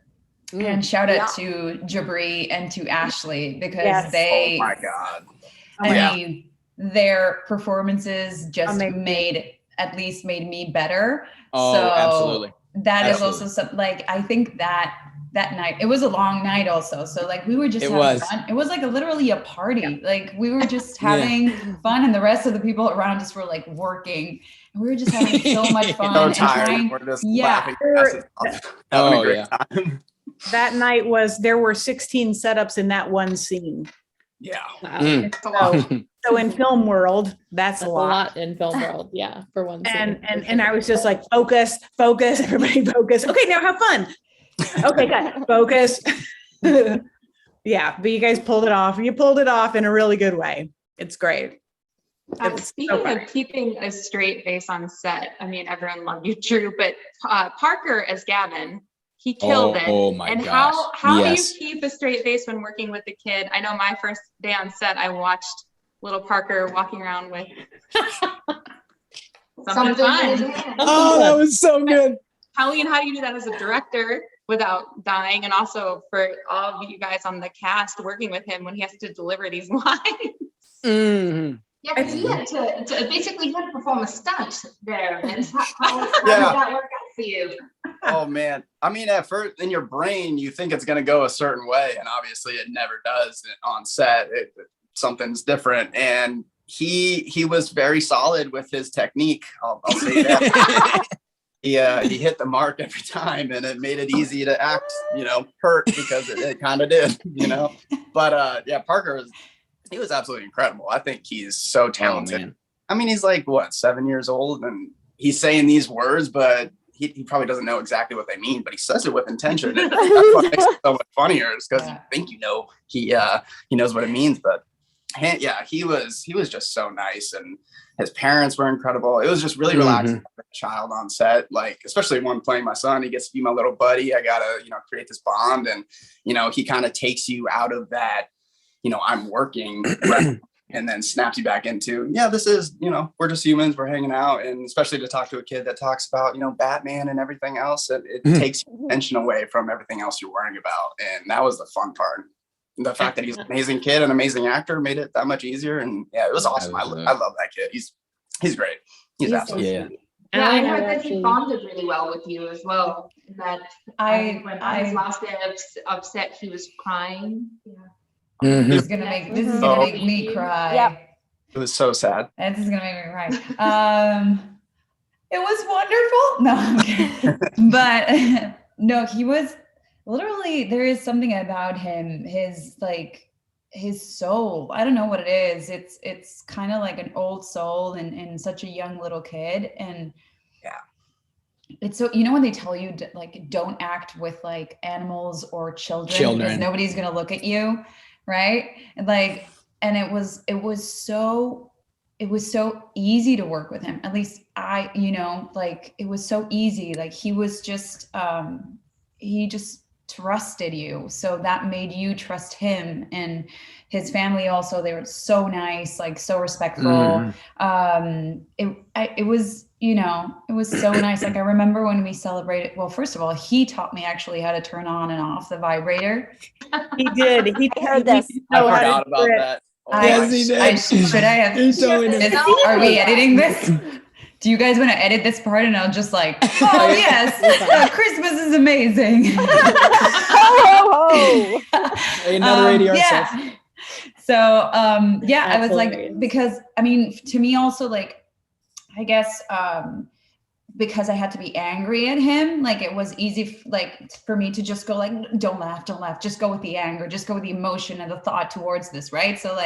And shout out to Jabri and to Ashley because they, oh my God. I mean, their performances just made me better. Oh, so absolutely. That is also something like I think that night it was a long night also, so like we were just having fun. It was like literally a party. Like we were just having fun and the rest of the people around us were like working and we were just having so much fun. So tired. We're just laughing. Having a great time. That night there were 16 setups in that one scene. Yeah. Wow. So in film world, that's a lot in film world. Yeah. For one scene. And I was just like, focus, everybody focus. Okay, now have fun. Okay, good. Focus. Yeah, but you guys pulled it off. You pulled it off in a really good way. It's great. Speaking of keeping a straight face on set, I mean, everyone loved you, Drew, but Parker as Gavin, he killed it. Oh my gosh. How do you keep a straight face when working with a kid? I know my first day on set, I watched little Parker walking around with something fun. Oh, that was so good. Colleen, how do you do that as a director without dying? And also for all of you guys on the cast working with him when he has to deliver these lines. Mm-hmm. Yeah, because he had to basically had to perform a stunt there. And how did that work out for you? Oh man. I mean, at first in your brain, you think it's going to go a certain way. And obviously it never does on set. Something's different. And he was very solid with his technique. I'll say that. He hit the mark every time and it made it easy to act, hurt because it kind of did, But Parker he was absolutely incredible. I think he's so talented. I mean, he's like 7 years old and he's saying these words, but he probably doesn't know exactly what they mean, but he says it with intention. And that's what makes it so much funnier is because you think he knows what it means. But he was just so nice and his parents were incredible. It was just really relaxing to have a child on set, like especially when playing my son. He gets to be my little buddy. I gotta create this bond, and he kind of takes you out of that. I'm working. and then snaps you back into, yeah, this is, we're just humans, we're hanging out. And especially to talk to a kid that talks about, Batman and everything else, it takes attention away from everything else you're worrying about. And that was the fun part. The fact that he's an amazing kid, an amazing actor made it that much easier. And yeah, it was awesome. I love that kid. He's great. He's absolutely great. Yeah, I heard that he bonded really well with you as well. That when on his last day of set, he was crying. Yeah. This is gonna make me cry. Yeah. It was so sad. This is gonna make me cry. It was wonderful. No, I'm kidding. But no, he was literally, there is something about him, his soul. I don't know what it is. It's kind of like an old soul in such a young little kid. And yeah, it's so, when they tell you don't act with like animals or children because nobody's gonna look at you, right? And it was so easy to work with him. At least it was so easy. Like he was just he just trusted you, so that made you trust him. And his family also, they were so nice, like so respectful. It was it was so nice. Like I remember when we celebrated, well, first of all, he taught me actually how to turn on and off the vibrator. He did. He heard this. I forgot about that. Yes, he did. Should I have? Are we editing this? Do you guys want to edit this part and I'll just yes, Christmas is amazing. Another radio yeah. So I was hilarious. because to me also, I guess because I had to be angry at him, it was easy for me to just go don't laugh, just go with the anger, just go with the emotion and the thought towards this, right? So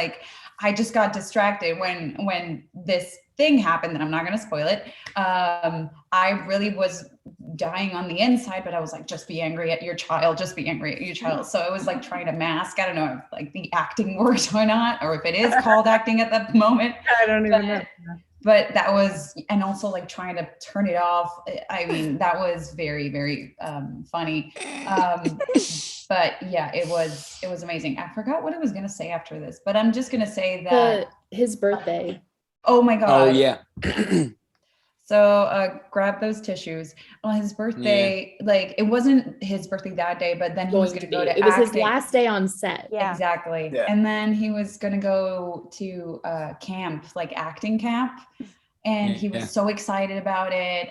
I just got distracted when this thing happened, and I'm not going to spoil it. I really was dying on the inside, but I was just be angry at your child, just be angry at your child. So it was trying to mask. I don't know if the acting worked or not, or if it is called acting at that moment. I don't even know. But that was, and also trying to turn it off. I mean, that was very, very funny. But yeah, it was amazing. I forgot what I was going to say after this, but I'm just going to say that his birthday. Oh my God. Oh yeah. So grab those tissues. On his birthday, it wasn't his birthday that day, but then he was going to go to It was acting. his last day on set. Yeah. Exactly. Yeah. And then he was going to go to camp, acting camp. And he was so excited about it.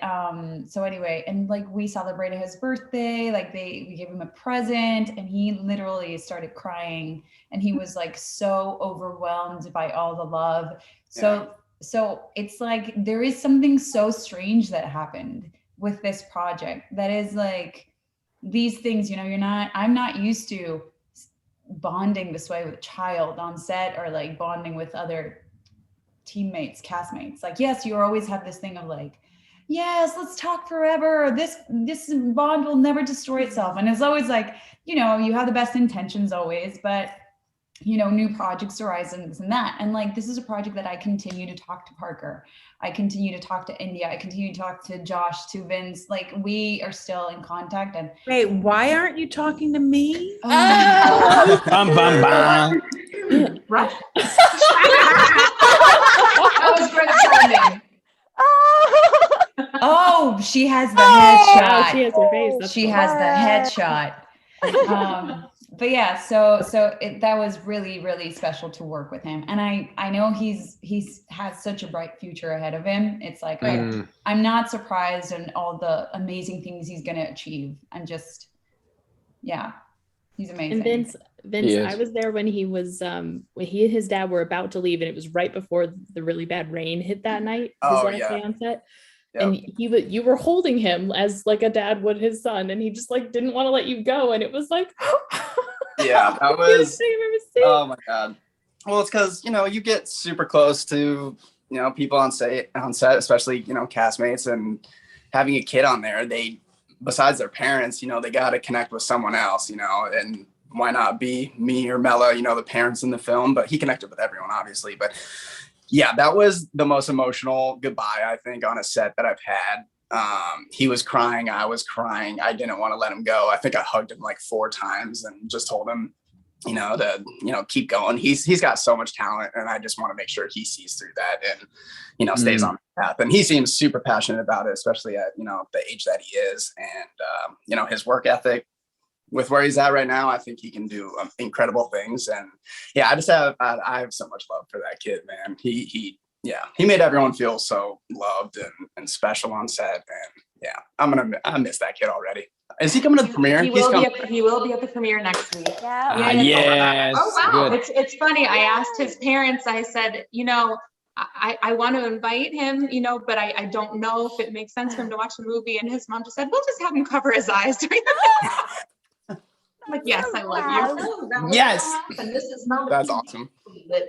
So anyway, and we celebrated his birthday, we gave him a present, and he literally started crying, and he was so overwhelmed by all the love. So it's there is something so strange that happened with this project that is these things, I'm not used to bonding this way with a child on set, or bonding with other teammates, castmates. Yes, you always have this thing of yes, let's talk forever. This bond will never destroy itself. And it's always you have the best intentions always, but new projects arise and this and that. And this is a project that I continue to talk to Parker. I continue to talk to India. I continue to talk to Josh, to Vince. We are still in contact. And wait, why aren't you talking to me? Bum, bum, bum. Right? That was great timing. Oh, she has the headshot. Wow, she has her face. That's She cool. has the headshot. But yeah, so that was really, really special to work with him. And I know he's has such a bright future ahead of him. It's I'm not surprised in all the amazing things he's going to achieve. I'm just, he's amazing. And Vince, I was there when he was when he and his dad were about to leave, and it was right before the really bad rain hit that night. His last day on set. Yep. And you were holding him as a dad would his son, and he just didn't want to let you go, and it was yeah, that was oh my God. Well, it's because you get super close to people on set, especially castmates, and having a kid on there, they, besides their parents, they got to connect with someone else, and why not be me or Mela, the parents in the film. But he connected with everyone, obviously. But yeah, that was the most emotional goodbye, I think, on a set that I've had. He was crying. I was crying. I didn't want to let him go. I think I hugged him 4 times and just told him, to keep going. He's got so much talent, and I just want to make sure he sees through that and stays on the path. And he seems super passionate about it, especially at the age that he is, and his work ethic with where he's at right now. I think he can do incredible things. And yeah, I have so much love for that kid, man. He made everyone feel so loved and special on set. And yeah, I miss that kid already. Is he coming to the premiere? He will be at the premiere next week. Yeah. Yes. Oh wow. Good. It's funny. I asked his parents, I said, I want to invite him, but I don't know if it makes sense for him to watch the movie. And his mom just said, we'll just have him cover his eyes during the I'm like, yes, I love you. Yes. And this is not That's awesome.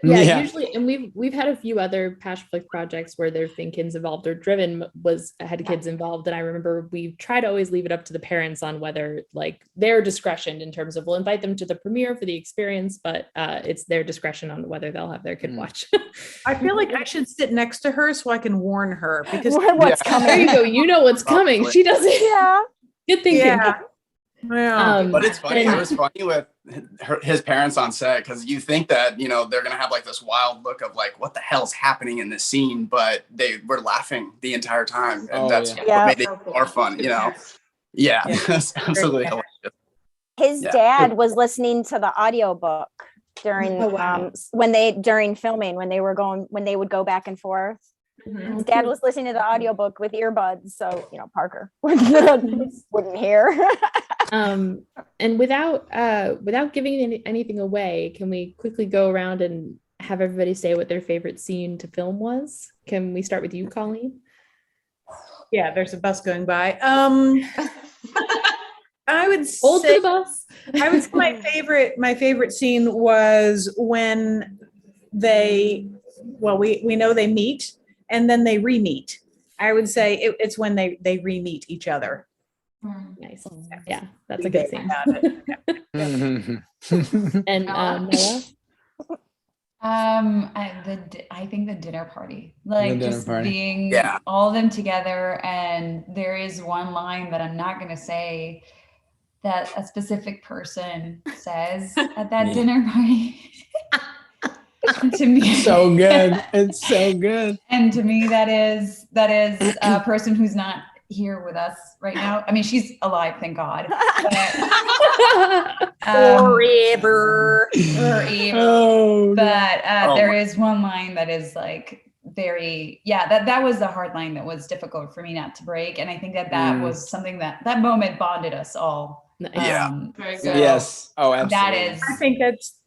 Yeah, usually, and we've had a few other Passionflix projects where there've been kids involved, or Driven had kids involved, and I remember we try to always leave it up to the parents on whether their discretion in terms of we'll invite them to the premiere for the experience, but it's their discretion on whether they'll have their kid watch. I feel like I should sit next to her so I can warn her, because what's coming. There you go. You know what's coming. She doesn't. Yeah. Good thinking. Yeah. But it's funny. It was funny with his parents on set, because you think that they're gonna have this wild look of what the hell's happening in this scene, but they were laughing the entire time, and that's what made it more fun. Yeah, it's absolutely hilarious. His dad was listening to the audiobook during during filming, when they would go back and forth. His dad was listening to the audiobook with earbuds, so Parker wouldn't hear. And without giving anything away, can we quickly go around and have everybody say what their favorite scene to film was? Can we start with you, Colleen? Yeah, there's a bus going by. I would Hold say the bus. I would say my favorite scene was when we know they meet and then they re-meet. I would say it's when they re-meet each other. Nice. Yeah, that's a good scene. And Mela? I think the dinner party, being all of them together. And there is one line that I'm not going to say that a specific person says at that dinner party. To me, so good. It's so good. And to me, that is a person who's not here with us right now. I mean, she's alive, thank God. But, Forever. Oh, but there is one line that is very, that was the hard line that was difficult for me not to break. And I think that was something that moment bonded us all. Very good. Yes. Oh, absolutely. That is. I think that's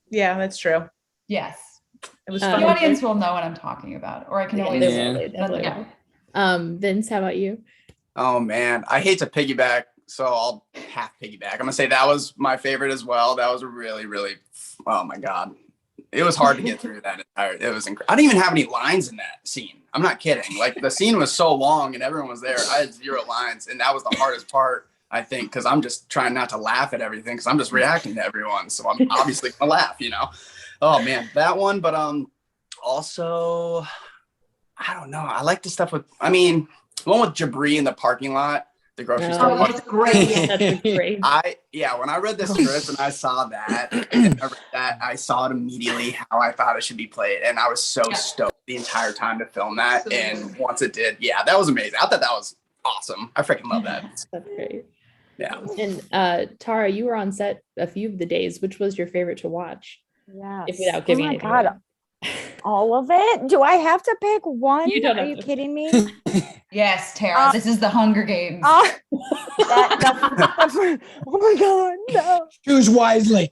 true. Yes. It was the fun. audience will know what I'm talking about, or I can always. Vince, how about you? Oh man, I hate to piggyback, so I'll half piggyback. I'm gonna say that was my favorite as well. That was a really, really, oh my God. It was hard to get through that entire, it was incredible. I didn't even have any lines in that scene. I'm not kidding. The scene was so long and everyone was there. I had 0 lines, and that was the hardest part, I think, because I'm just trying not to laugh at everything, because I'm just reacting to everyone. So I'm obviously gonna laugh, Oh man, that one. But also, I don't know. I like the stuff with, the one with Jabri in the parking lot, the grocery store. That's great. That's great. When I read the script and I saw that, I saw it immediately how I thought it should be played. And I was so stoked the entire time to film that. And once it did, that was amazing. I thought that was awesome. I freaking love that. That's great. Yeah. And Tara, you were on set a few of the days. Which was your favorite to watch? Yes. If without giving anything away. All of it? Do I have to pick one? Are you kidding me? Yes, Tara, this is the Hunger Games. Oh my God, no. Choose wisely.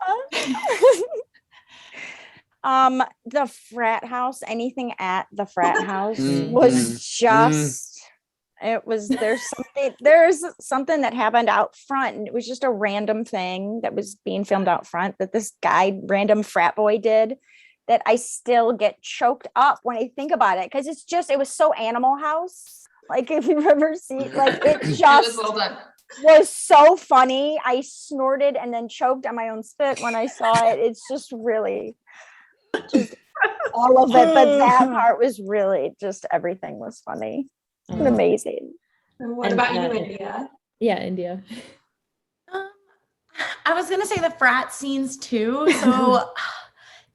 The frat house, anything at the frat house was just, there's something that happened out front, and it was just a random thing that was being filmed out front that this random frat boy did, that I still get choked up when I think about it, because it was so Animal House. If you've ever seen, it just was so funny. I snorted and then choked on my own spit when I saw it. It's just really, all of it. But that part was really just, everything was funny and amazing. And what about you, India? Yeah, India. I was going to say the frat scenes too. So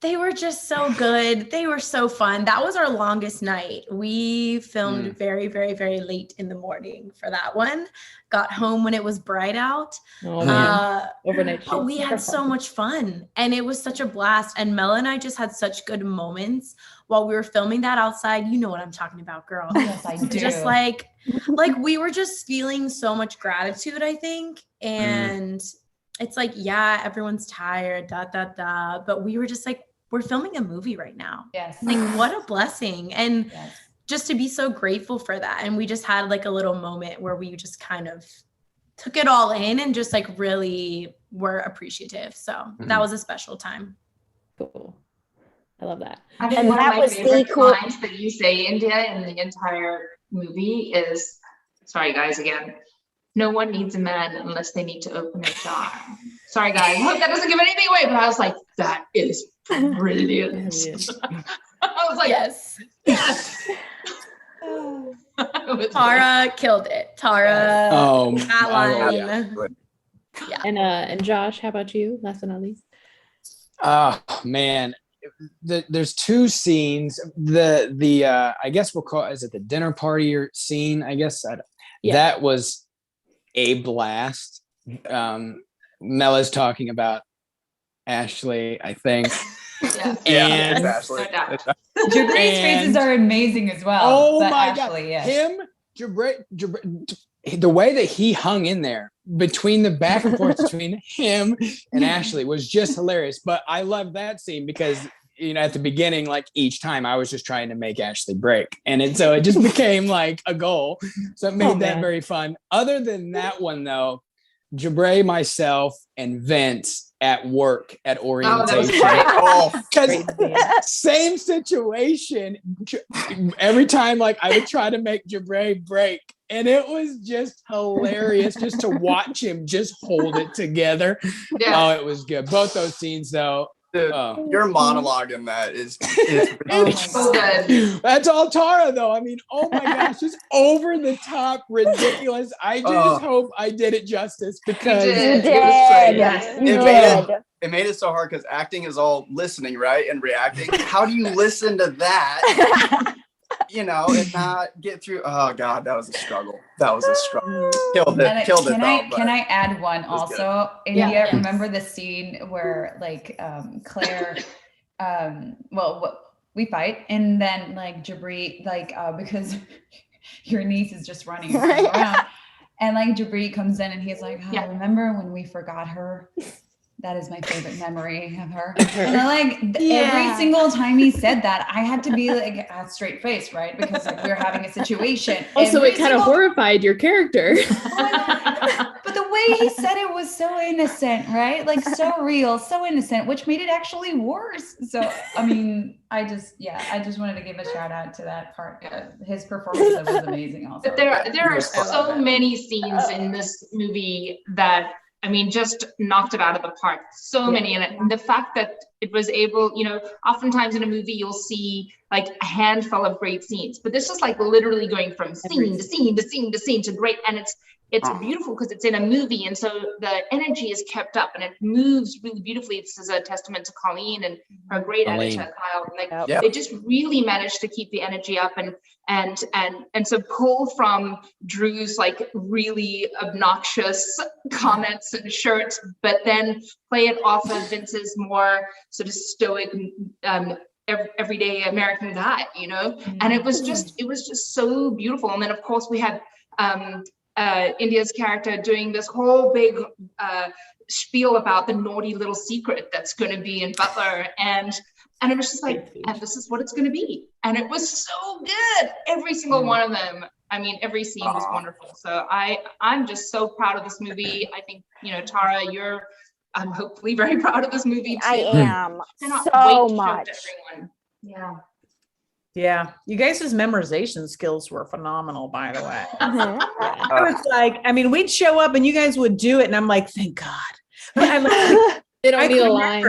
they were just so good. They were so fun. That was our longest night. We filmed very, very, very late in the morning for that one. Got home when it was bright out. Overnight shoots. But we had so much fun and it was such a blast. And Mela and I just had such good moments while we were filming that outside. You know what I'm talking about, girl. Yes, I do. Just like we were just feeling so much gratitude, I think. And it's like, yeah, everyone's tired, but we were just like, we're filming a movie right now. Yes. Like, what a blessing. And just to be so grateful for that. And we just had like a little moment where we just kind of took it all in and just like really were appreciative. So that was a special time. Cool. I love that. I think one of my favorite lines that you say, India, in the entire movie is, sorry guys, again, no one needs a man unless they need to open a jar. Sorry guys, I hope that doesn't give anything away, but I was like, that is brilliant. I was like, yes. Tara killed it. Tara, that line. Yeah. And Josh, how about you? Last but not least. Oh man, there's two scenes. The I guess we'll call is it the dinner party or scene? I guess that was a blast. Mela's talking about Ashley, I think. Yeah, it's Ashley. Jabray's faces are amazing as well. Oh my Ashley, God. yes. Him, Jabray, the way that he hung in there between the back and forth between him and Ashley was just hilarious. But I love that scene because, you know, at the beginning, like each time I was just trying to make Ashley break. And so it just became like a goal. So it made that very fun. Other than that one though, Jabray, myself, and Vince at work at orientation. Because same situation. Every time, like I would try to make Jabray break, and it was just hilarious just to watch him just hold it together. Oh, it was good. Both those scenes, though. Dude, your monologue in that is so good. That's all Tara, though. I mean, oh my gosh, just over the top, ridiculous. I just hope I did it justice because it made it so hard because acting is all listening, right, and reacting. How do you listen to that? You know, and not get through. Oh God, that was a struggle. Killed it. Can I add one also? India, remember the scene where like Claire, we fight, and then like Jabri, like because your niece is just running around, and like Jabri comes in and he's like, remember when we forgot her? That is my favorite memory of her. And then, like every single time he said that, I had to be like a straight face, right? Because like we were having a situation. Also, it kind of horrified your character. But the way he said it was so innocent, right? Like so real, so innocent, which made it actually worse. So I mean, I just wanted to give a shout out to that part. His performance was amazing also. But there are so many scenes in this movie that, I mean, just knocked it out of the park. So many in it. And the fact that it was able, you know, oftentimes in a movie, you'll see like a handful of great scenes, but this is like literally going from scene to scene to scene to scene to great. And it's beautiful because it's in a movie. And so the energy is kept up and it moves really beautifully. This is a testament to Colleen and her great editor, Kyle. Like they just really managed to keep the energy up and so pull from Drew's like really obnoxious comments and shirts, but then play it off of Vince's more sort of stoic, everyday American guy, you know? And it was just so beautiful. And then of course we had India's character doing this whole big spiel about the naughty little secret that's going to be in Butler, and it was just like, and this is what it's going to be, and it was so good. Every single one of them. I mean, every scene was wonderful. So I'm just so proud of this movie. I think, you know, Tara, I'm hopefully very proud of this movie too. I am so much. Yeah, you guys' memorization skills were phenomenal, by the way. I was like, I mean, we'd show up and you guys would do it, and I'm like, thank God. But I'm like, they don't need a line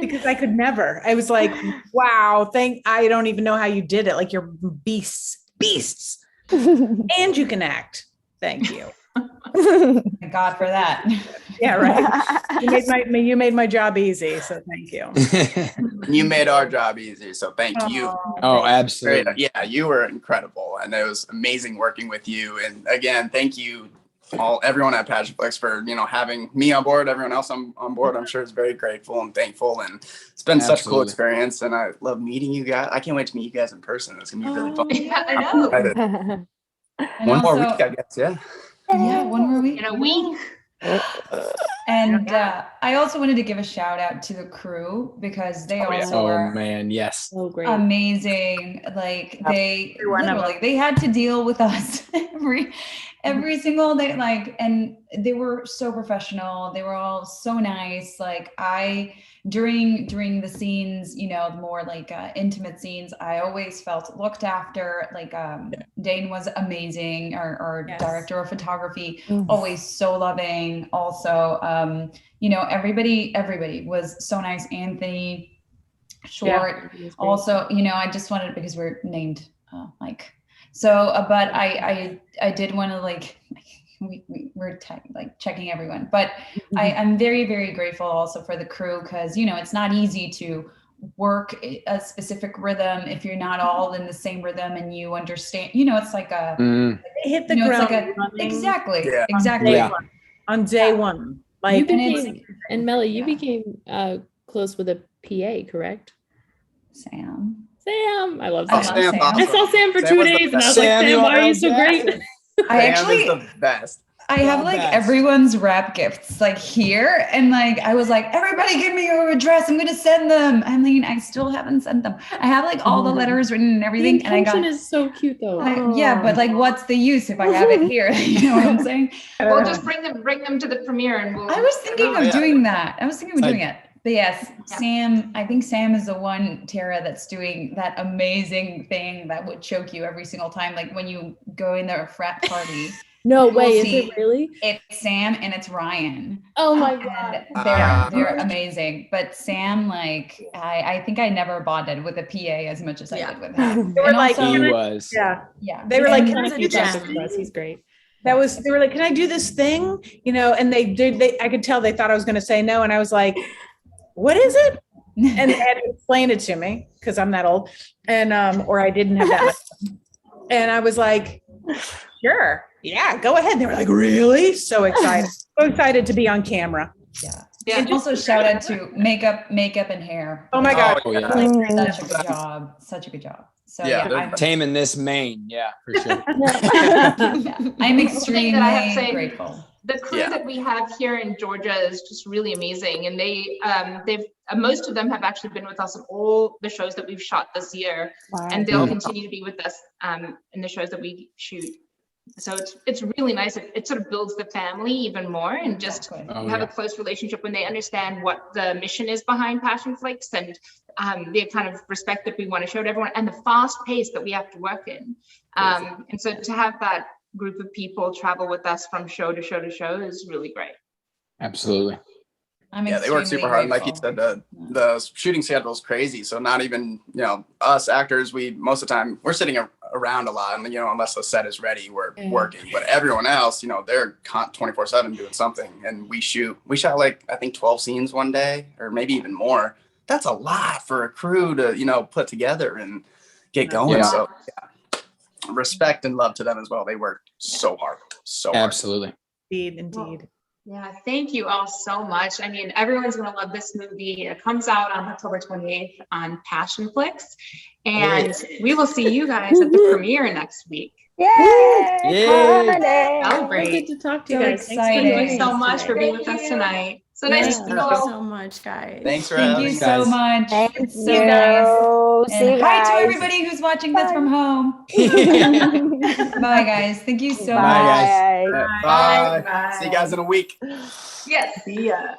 because I could never. I was like, wow, I don't even know how you did it. Like you're beasts, and you can act. Thank you. Thank God for that. Yeah, right. You made my job easy, so thank you. You made our job easier, so thank you. Oh, absolutely. Yeah, you were incredible, and it was amazing working with you. And again, thank you everyone at Passionflix for having me on board. Everyone else on board, I'm sure is very grateful and thankful, and it's been such a cool experience. And I love meeting you guys. I can't wait to meet you guys in person. It's gonna be really fun. Yeah, I know. One more week, I guess. Yeah, one more week. In a week. And I also wanted to give a shout out to the crew because they also were so great, amazing. Like they had to deal with us every single day. Like, and they were so professional. They were all so nice. Like during the scenes, the more like intimate scenes, I always felt looked after. Like Dane was amazing, our director of photography, always so loving. Also, everybody was so nice. Anthony Short, also, I just wanted, because we're named Mike. So, but I did want to we're checking everyone, but I'm very, very grateful also for the crew, because it's not easy to work a specific rhythm if you're not all in the same rhythm and you understand. It's like a hit the ground exactly on day one. Like, and Mela, you became close with a PA, correct? Sam, I love Sam. Sam. I saw Sam for 2 days, and I was like, Sam, why are you so great? Sam is the best. I have everyone's wrap gifts here, and I was like, everybody give me your address, I'm gonna send them. I mean, I still haven't sent them. I have all the letters written and everything. The intention is so cute though. But what's the use if I have it here? You know what I'm saying? We'll just bring them to the premiere, and I was thinking of doing that. I was thinking of doing it. But yes, Sam, I think Sam is the one, Tara, that's doing that amazing thing that would choke you every single time. Like when you go in their frat party. No way, is it really? It's Sam and it's Ryan. Oh my God. They're amazing. But Sam, I think I never bonded with a PA as much as I did with him. They were They were like, can I do that? He's great. They were like, can I do this thing? And they did, I could tell they thought I was going to say no. And I was like, what is it? And they had to explain it to me because I'm that old, and or I didn't have that much. And I was like, sure, yeah, go ahead. And they were like, really? So excited. So excited to be on camera. Yeah. And also shout out to makeup and hair. Oh my God. Such a good job. Such a good job. So I'm taming this mane. Yeah, for sure. I'm extremely grateful. The crew that we have here in Georgia is just really amazing, and they've most of them have actually been with us in all the shows that we've shot this year, and they'll continue to be with us in the shows that we shoot. So it's really nice. It sort of builds the family even more, and just have a close relationship when they understand what the mission is behind Passionflix, and the kind of respect that we want to show to everyone, and the fast pace that we have to work in. And so to have that group of people travel with us from show to show to show is really great. Absolutely. They work super hard. Like you said, the shooting schedule is crazy. So not even, us actors, most of the time we're sitting around a lot, and unless the set is ready, we're working. But everyone else, they're 24/7 doing something. And we shot I think 12 scenes one day, or maybe even more. That's a lot for a crew to, put together and get going. Yeah. So respect and love to them as well. They work so hard. Absolutely. Indeed. Yeah, thank you all so much. I mean, everyone's going to love this movie. It comes out on October 28th on Passionflix, and we will see you guys at the premiere next week. Yay! Celebrate. Good to talk to you guys. Thank you so much for being with us tonight. So nice to see you all. So much, guys. Thanks for having us. Thank you so much. Thank it's you. so nice. See you hi guys. to everybody who's watching this from home. Bye, guys. Thank you so much. Bye, guys. Bye. See you guys in a week. Yes. See ya.